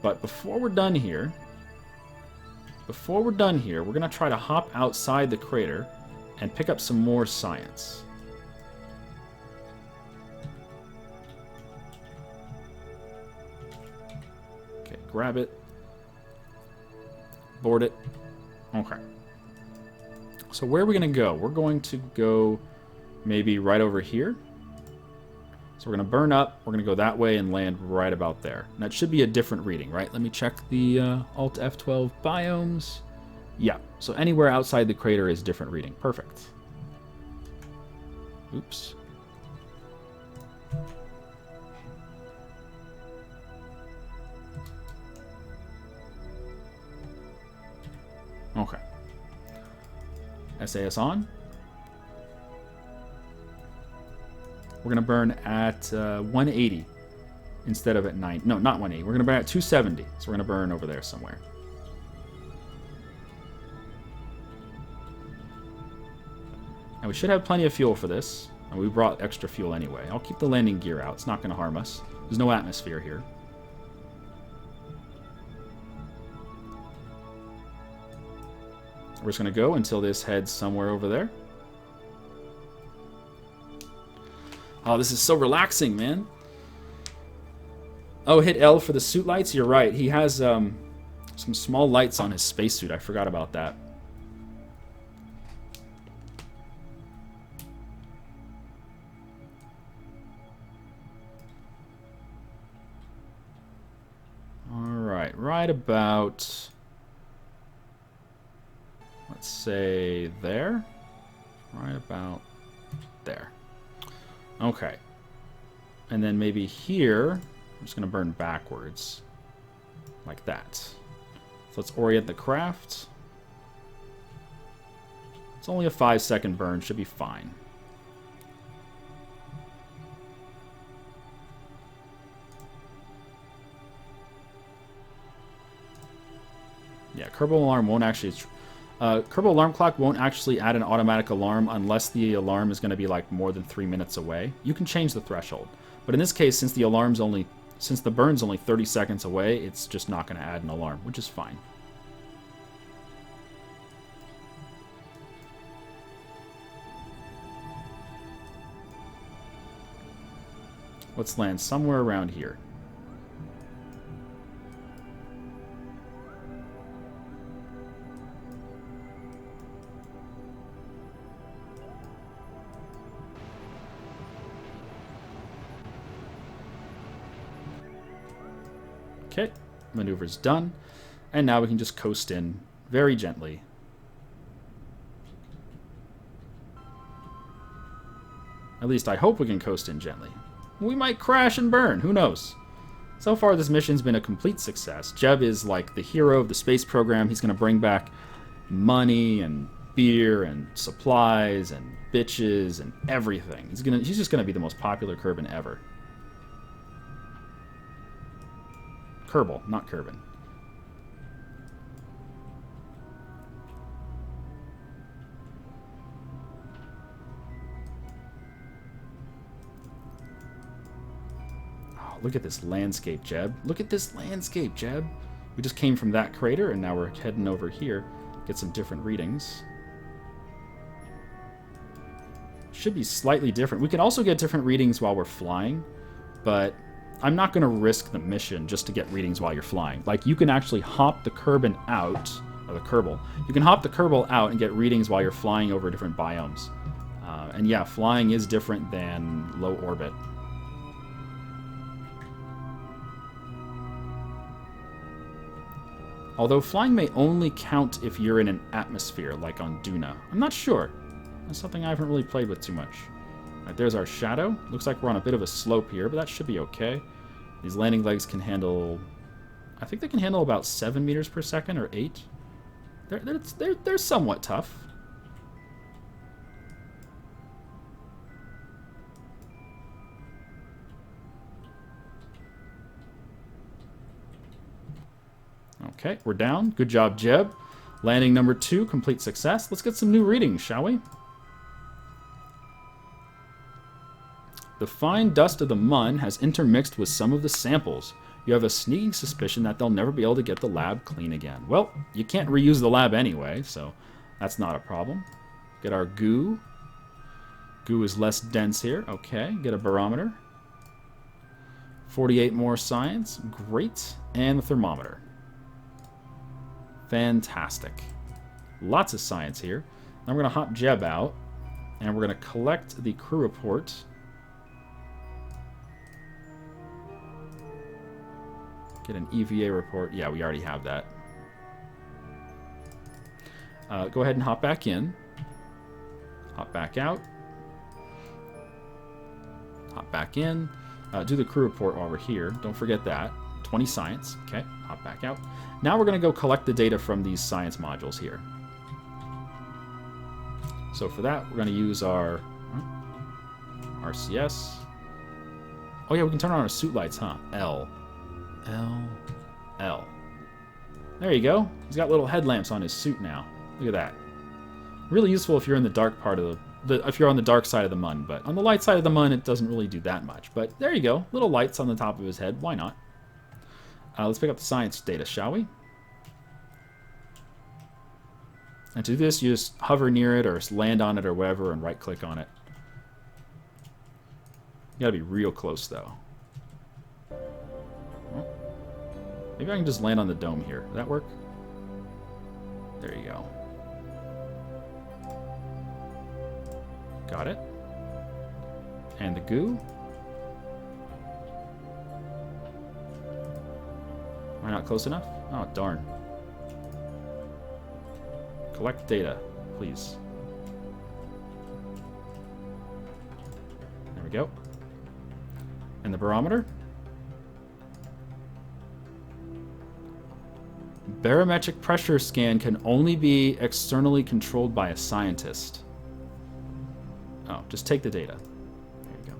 Speaker 1: But before we're done here, we're going to try to hop outside the crater and pick up some more science. Okay, grab it. Board it. Okay. So where are we going to go? We're going to go maybe right over here. So we're going to burn up. We're going to go that way and land right about there. And that should be a different reading, right? Let me check the Alt F12 biomes. Yeah, so anywhere outside the crater is different reading. Perfect. Oops. Okay. SAS on. We're going to burn at 180 instead of at 9. No, not 180. We're going to burn at 270. So we're going to burn over there somewhere. And we should have plenty of fuel for this. And we brought extra fuel anyway. I'll keep the landing gear out. It's not going to harm us. There's no atmosphere here. We're just going to go until this heads somewhere over there. Oh, this is so relaxing, man. Oh, hit L for the suit lights? You're right. He has some small lights on his spacesuit. I forgot about that. Alright, right about... let's say there. Right about there. Okay. And then maybe here, I'm just going to burn backwards. Like that. So let's orient the craft. It's only a 5-second burn, should be fine. Yeah, Kerbal alarm won't actually... Kerbal alarm clock won't actually add an automatic alarm unless the alarm is going to be like more than 3 minutes away. You can change the threshold, but in this case, since the burn's only 30 seconds away, it's just not going to add an alarm, which is fine. Let's land somewhere around here. Okay, maneuver's done. And now we can just coast in very gently. At least I hope we can coast in gently. We might crash and burn, who knows? So far this mission's been a complete success. Jeb is like the hero of the space program. He's going to bring back money and beer and supplies and bitches and everything. He's just going to be the most popular Kerbin ever. Kerbal, not Kerbin. Oh, look at this landscape, Jeb. Look at this landscape, Jeb. We just came from that crater, and now we're heading over here. Get some different readings. Should be slightly different. We can also get different readings while we're flying, but I'm not going to risk the mission just to get readings while you're flying. Like, you can actually hop the Kerbin out, or the Kerbal. You can hop the Kerbal out and get readings while you're flying over different biomes. And yeah, flying is different than low orbit. Although flying may only count if you're in an atmosphere, like on Duna. I'm not sure. That's something I haven't really played with too much. Alright, there's our shadow. Looks like we're on a bit of a slope here, but that should be okay. These landing legs can handle... I think they can handle about 7 meters per second, or 8. They're somewhat tough. Okay, we're down. Good job, Jeb. Landing number 2, complete success. Let's get some new readings, shall we? The fine dust of the mun has intermixed with some of the samples. You have a sneaking suspicion that they'll never be able to get the lab clean again. Well, you can't reuse the lab anyway, so that's not a problem. Get our goo. Goo is less dense here. Okay, get a barometer. 48 more science. Great. And the thermometer. Fantastic. Lots of science here. Now we're going to hop Jeb out, and we're going to collect the crew report. Get an EVA report. Yeah, we already have that. Go ahead and hop back in. Hop back out. Hop back in. Do the crew report while we're here. Don't forget that. 20 science. Okay, hop back out. Now we're going to go collect the data from these science modules here. So for that, we're going to use our RCS. Oh yeah, we can turn on our suit lights, huh? L. There you go. He's got little headlamps on his suit now. Look at that. Really useful if you're in the dark part of if you're on the dark side of the mun, but on the light side of the mun, it doesn't really do that much. But there you go. Little lights on the top of his head. Why not? Let's pick up the science data, shall we? And to do this, you just hover near it or land on it or whatever and right-click on it. You gotta be real close, though. Well, maybe I can just land on the dome here. Does that work? There you go. Got it. And the goo. Am I not close enough? Oh, darn. Collect data, please. There we go. And the barometer? Barometric pressure scan can only be externally controlled by a scientist. Oh, just take the data. There you go.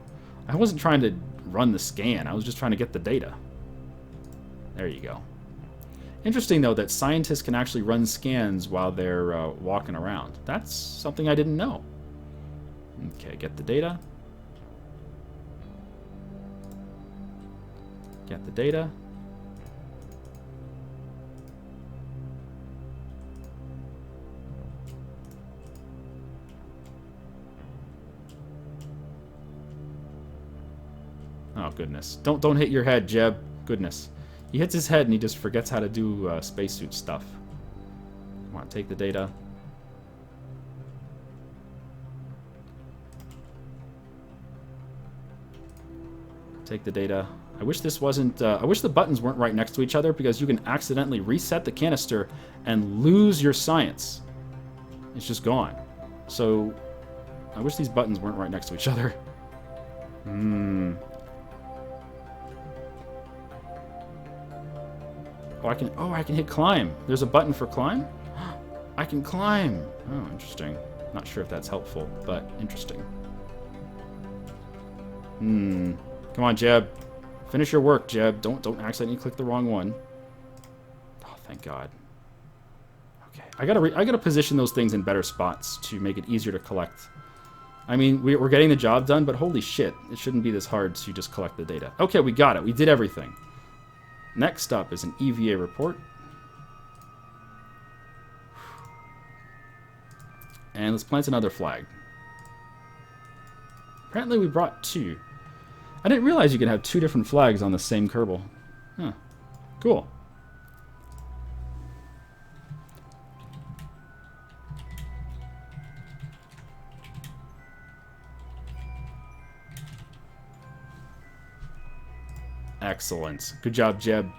Speaker 1: I wasn't trying to run the scan. I was just trying to get the data. There you go. Interesting, though, that scientists can actually run scans while they're walking around. That's something I didn't know. Okay, get the data. Get the data. Oh, goodness. Don't hit your head, Jeb. Goodness. He hits his head and he just forgets how to do spacesuit stuff. Come on, take the data. Take the data. I wish this wasn't... I wish the buttons weren't right next to each other, because you can accidentally reset the canister and lose your science. It's just gone. So, I wish these buttons weren't right next to each other. Oh, I can hit climb. There's a button for climb? I can climb. Oh, interesting. Not sure if that's helpful, but interesting. Come on, Jeb. Finish your work, Jeb. Don't accidentally click the wrong one. Oh, thank God. Okay, I gotta position those things in better spots to make it easier to collect. I mean, we're getting the job done, but holy shit, it shouldn't be this hard to just collect the data. Okay, we got it. We did everything. Next up is an EVA report. And let's plant another flag. Apparently we brought 2. I didn't realize you could have 2 different flags on the same Kerbal. Huh. Cool. Excellent. Good job, Jeb.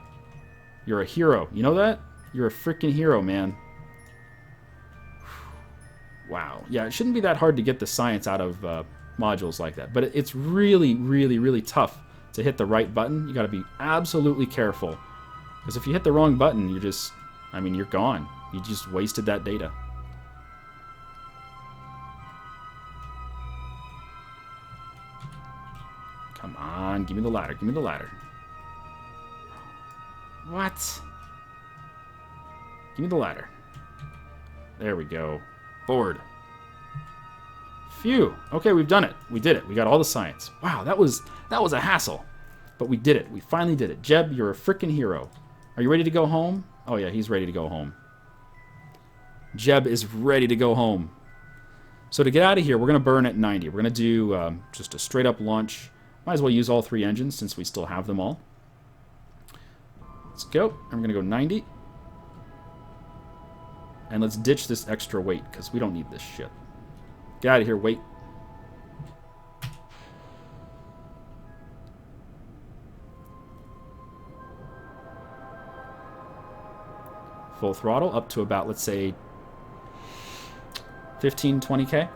Speaker 1: You're a hero. You know that? You're a freaking hero, man. Wow. Yeah, it shouldn't be that hard to get the science out of modules like that. But it's really, really, really tough to hit the right button. You got to be absolutely careful. Because if you hit the wrong button, you're just... I mean, you're gone. You just wasted that data. Come on. Give me the ladder. Give me the ladder. What? Give me the ladder. There we go. Forward. Phew. Okay, we've done it. We did it. We got all the science. Wow, that was a hassle. But we did it. We finally did it. Jeb, you're a freaking hero. Are you ready to go home? Oh yeah, he's ready to go home. Jeb is ready to go home. So to get out of here, we're going to burn at 90. We're going to do just a straight up launch. Might as well use all 3 engines since we still have them all. Let's go. And we're going to go 90. And let's ditch this extra weight, because we don't need this shit. Get out of here, wait. Full throttle up to about, let's say, 15, 20K.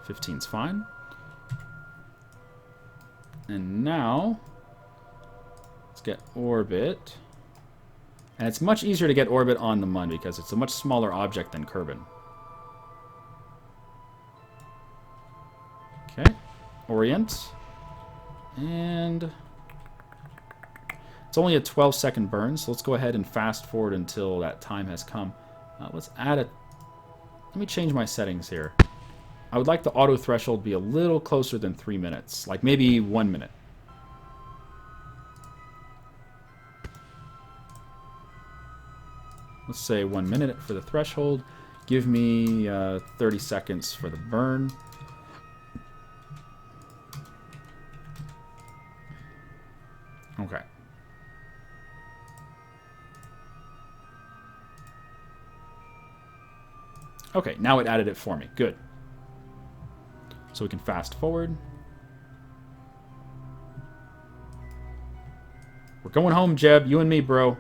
Speaker 1: Fifteen's fine. And now, let's get orbit. And it's much easier to get orbit on the Mun because it's a much smaller object than Kerbin. Okay, orient. And it's only a 12-second burn, so let's go ahead and fast forward until that time has come. Let's add a... Let me change my settings here. I would like the auto threshold be a little closer than 3 minutes, like maybe 1 minute. Let's say 1 minute for the threshold. Give me 30 seconds for the burn. Okay. Okay, now it added it for me. Good. So we can fast forward. We're going home, Jeb. You and me, bro.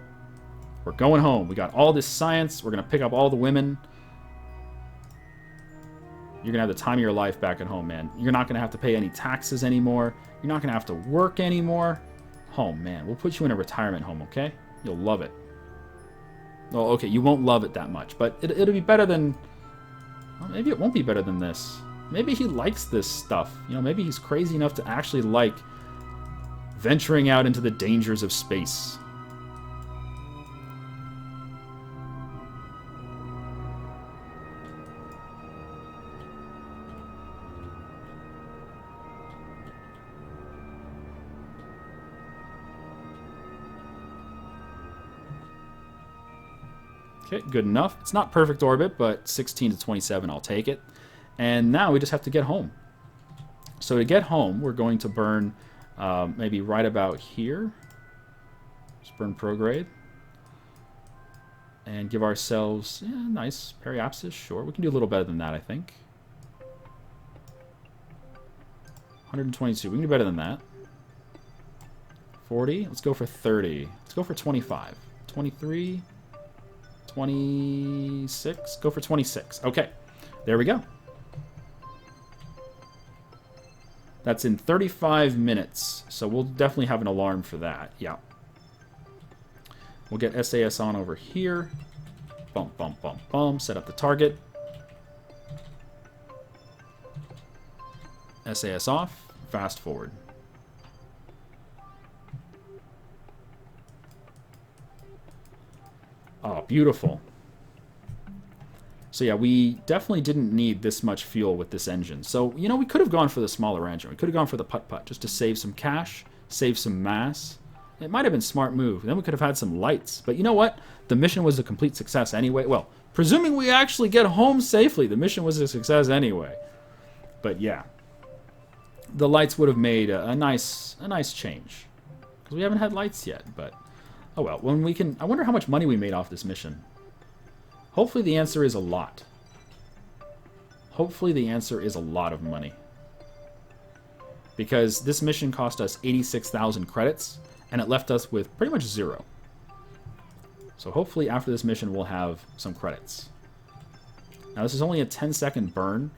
Speaker 1: We're going home. We got all this science. We're going to pick up all the women. You're going to have the time of your life back at home, man. You're not going to have to pay any taxes anymore. You're not going to have to work anymore. Oh, man. We'll put you in a retirement home, okay? You'll love it. Oh, okay. You won't love it that much, but it'll be better than... Well, maybe it won't be better than this. Maybe he likes this stuff. You know, maybe he's crazy enough to actually like venturing out into the dangers of space. Okay, good enough. It's not perfect orbit, but 16 to 27, I'll take it. And now we just have to get home. So to get home, we're going to burn maybe right about here. Just burn prograde. And give ourselves, yeah, nice periapsis, sure. We can do a little better than that, I think. 122, we can do better than that. 40, let's go for 30. Let's go for 25. 23, 26, go for 26. Okay, there we go. That's in 35 minutes, so we'll definitely have an alarm for that. Yeah. We'll get SAS on over here. Bump, bump, bump, bump. Set up the target. SAS off. Fast forward. Oh, beautiful. So yeah, we definitely didn't need this much fuel with this engine. So, you know, we could have gone for the smaller engine. We could have gone for the putt-putt just to save some cash, save some mass. It might have been a smart move. Then we could have had some lights. But you know what? The mission was a complete success anyway. Well, presuming we actually get home safely, the mission was a success anyway. But yeah, the lights would have made a nice change. Because we haven't had lights yet, but oh well. When we can, I wonder how much money we made off this mission. Hopefully the answer is a lot. Hopefully the answer is a lot of money. Because this mission cost us 86,000 credits, and it left us with pretty much 0. So hopefully after this mission we'll have some credits. Now this is only a 10-second burn.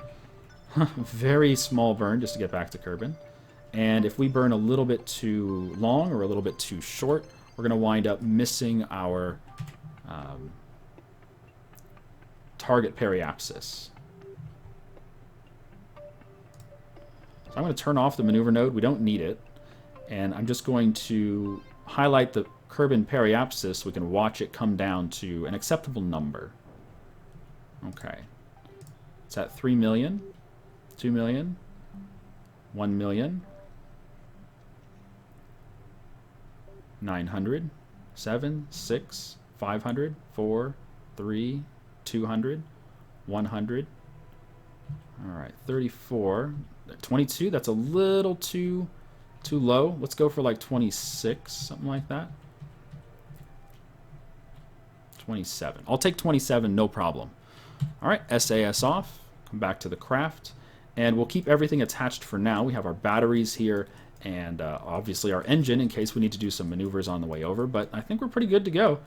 Speaker 1: Very small burn just to get back to Kerbin. And if we burn a little bit too long or a little bit too short, we're going to wind up missing our target periapsis. So I'm going to turn off the maneuver node. We don't need it. And I'm just going to highlight the kerbin periapsis so we can watch it come down to an acceptable number. Okay. It's at 3 million, 2 million, 1 million, 900, 7, 6, 500, 4, 3, 200, 100. All right, 34, 22. That's a little too low. Let's go for like 26, something like that. 27. I'll take 27, no problem. All right, SAS off. Come back to the craft, and we'll keep everything attached for now. We have our batteries here, and obviously our engine in case we need to do some maneuvers on the way over. But I think we're pretty good to go.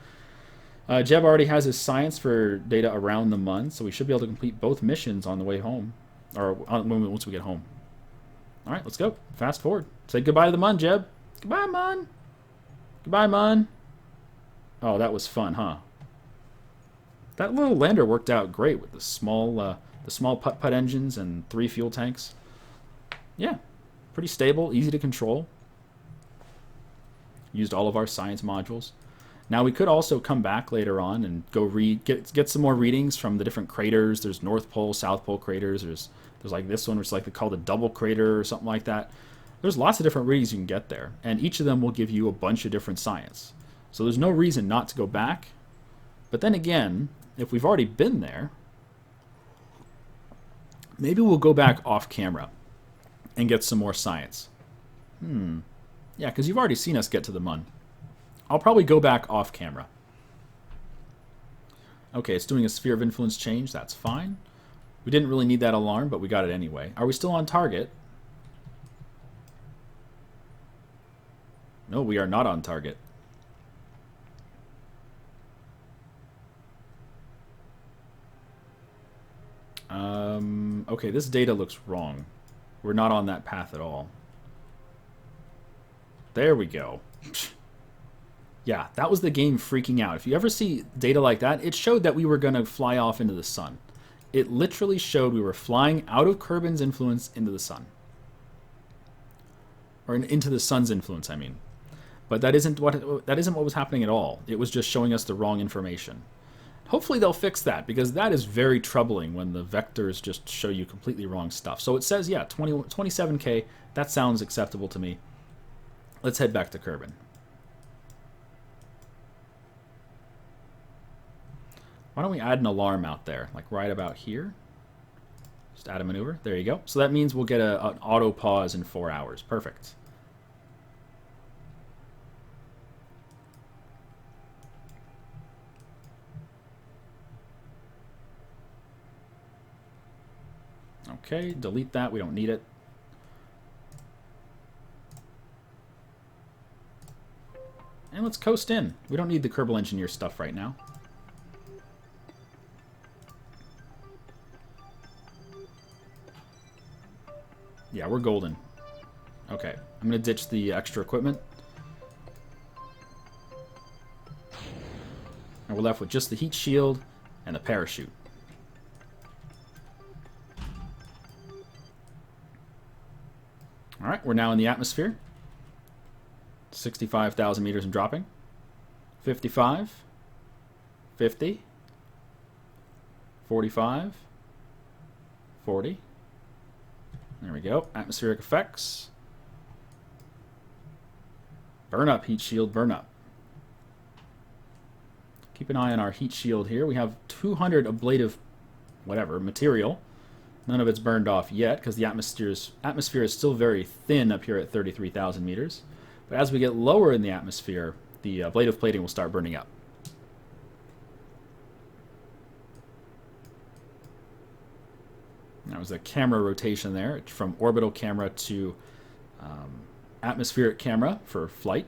Speaker 1: Jeb already has his science for data around the Mun, so we should be able to complete both missions on the way home, or once we get home. All right, let's go. Fast forward. Say goodbye to the Mun, Jeb. Goodbye, Mun. Goodbye, Mun. Oh, that was fun, huh? That little lander worked out great with the small putt-putt engines and 3 fuel tanks. Yeah, pretty stable, easy to control. Used all of our science modules. Now we could also come back later on and go get some more readings from the different craters. There's North Pole, South Pole craters. There's like this one, which is like called a double crater or something like that. There's lots of different readings you can get there, and each of them will give you a bunch of different science. So there's no reason not to go back But then again, if we've already been there, maybe we'll go back off camera and get some more science. Yeah, because you've already seen us get to the Mun. I'll probably go back off camera. Okay, it's doing a sphere of influence change. That's fine. We didn't really need that alarm, but we got it anyway. Are we still on target? No, we are not on target. Okay, this data looks wrong. We're not on that path at all. There we go. Yeah, that was the game freaking out. If you ever see data like that, it showed that we were going to fly off into the sun. It literally showed we were flying out of Kerbin's influence into the sun. Or into the sun's influence, I mean. But that isn't what was happening at all. It was just showing us the wrong information. Hopefully they'll fix that, because that is very troubling when the vectors just show you completely wrong stuff. So it says, yeah, 27K. That sounds acceptable to me. Let's head back to Kerbin. Why don't we add an alarm out there, like right about here? Just add a maneuver. There you go. So that means we'll get an auto pause in 4 hours. Perfect. Okay, delete that. We don't need it. And let's coast in. We don't need the Kerbal Engineer stuff right now. Yeah, we're golden. Okay, I'm going to ditch the extra equipment. And we're left with just the heat shield and the parachute. Alright, we're now in the atmosphere. 65,000 meters and dropping. 55. 50. 45. 40. There we go. Atmospheric effects. Burn up, heat shield, burn up. Keep an eye on our heat shield here. We have 200 ablative, whatever, material. None of it's burned off yet because the atmosphere is still very thin up here at 33,000 meters. But as we get lower in the atmosphere, the ablative plating will start burning up. That was a camera rotation there. It's from orbital camera to atmospheric camera for flight.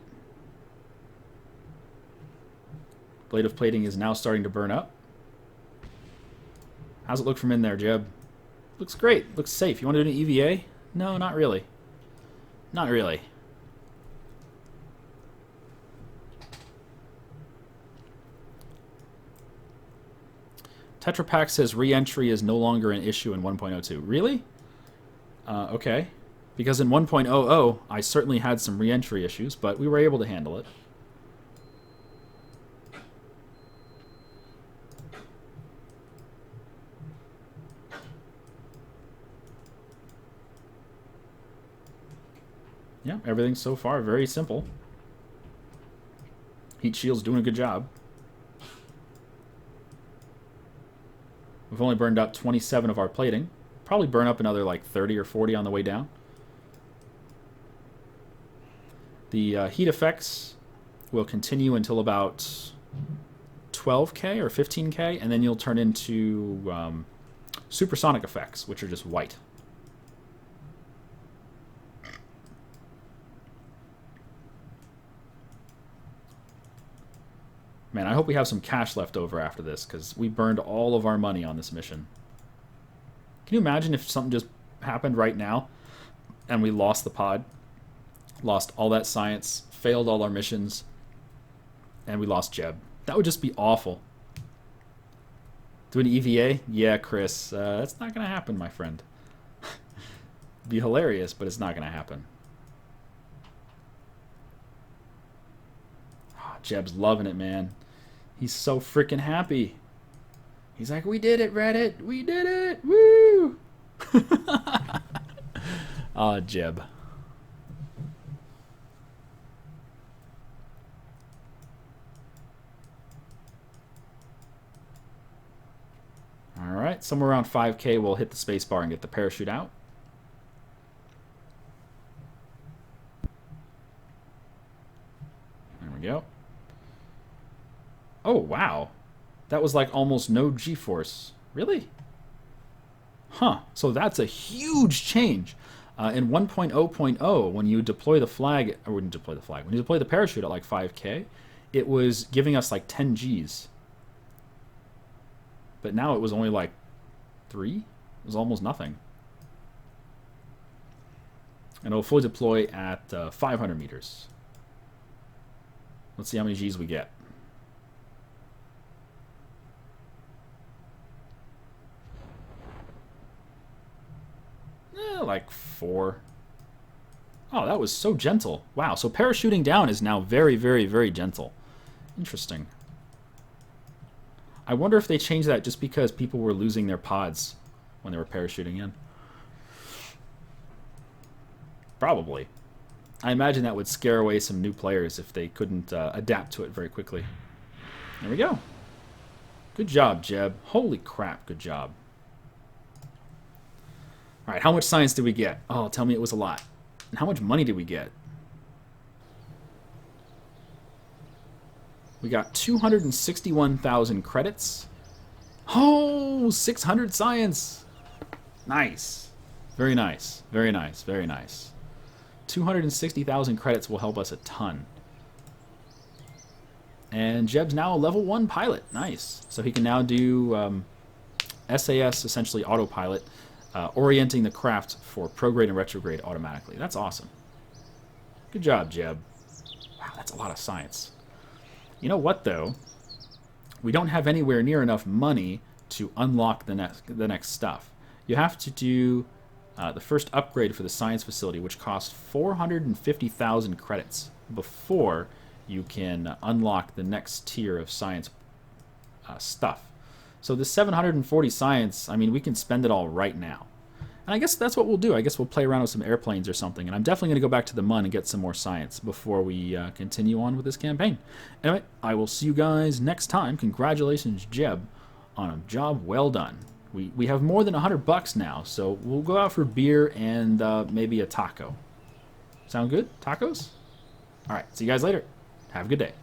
Speaker 1: Ablative plating is now starting to burn up. How's it look from in there, Jeb? Looks great. Looks safe. You want to do an EVA? No, not really. Not really. Tetra Pak says re-entry is no longer an issue in 1.02. Really? Okay. Because in 1.00, I certainly had some re-entry issues, but we were able to handle it. Yeah, everything so far very simple. Heat shield's doing a good job. We've only burned up 27 of our plating. Probably burn up another like 30 or 40 on the way down. The heat effects will continue until about 12K or 15K, and then you'll turn into supersonic effects, which are just white. Man, I hope we have some cash left over after this, because we burned all of our money on this mission. Can you imagine if something just happened right now, and we lost the pod, lost all that science, failed all our missions, and we lost Jeb? That would just be awful. Do an EVA? Yeah, Chris. That's not going to happen, my friend. It'd be hilarious, but it's not going to happen. Jeb's loving it, man. He's so freaking happy. He's like, we did it, Reddit. We did it. Woo! Ah, Jeb. Alright, somewhere around 5K we'll hit the spacebar and get the parachute out. There we go. Oh, wow. That was like almost no G-force. Really? Huh. So that's a huge change. In 1.0.0, when you deploy the flag, or when you deploy the flag, when you deploy the parachute at like 5K, it was giving us like 10 Gs. But now it was only like 3? It was almost nothing. And it'll fully deploy at 500 meters. Let's see how many Gs we get. Like 4. Oh, that was so gentle. Wow, so parachuting down is now very, very, very gentle. Interesting. I wonder if they changed that just because people were losing their pods when they were parachuting in. Probably. I imagine that would scare away some new players if they couldn't adapt to it very quickly. There we go. Good job, Jeb. Holy crap, good job. All right, how much science did we get? Oh, tell me it was a lot. And how much money did we get? We got 261,000 credits. Oh, 600 science. Nice. Very nice. Very nice. Very nice. 260,000 credits will help us a ton. And Jeb's now a level 1 pilot. Nice. So he can now do SAS, essentially autopilot, orienting the craft for prograde and retrograde automatically. That's awesome. Good job, Jeb. Wow, that's a lot of science. You know what, though? We don't have anywhere near enough money to unlock the next stuff. You have to do the first upgrade for the science facility, which costs 450,000 credits before you can unlock the next tier of science stuff. So the 740 science, I mean, we can spend it all right now. And I guess that's what we'll do. I guess we'll play around with some airplanes or something. And I'm definitely going to go back to the MUN and get some more science before we continue on with this campaign. Anyway, I will see you guys next time. Congratulations, Jeb, on a job well done. We have more than $100 now, so we'll go out for beer and maybe a taco. Sound good? Tacos? All right, see you guys later. Have a good day.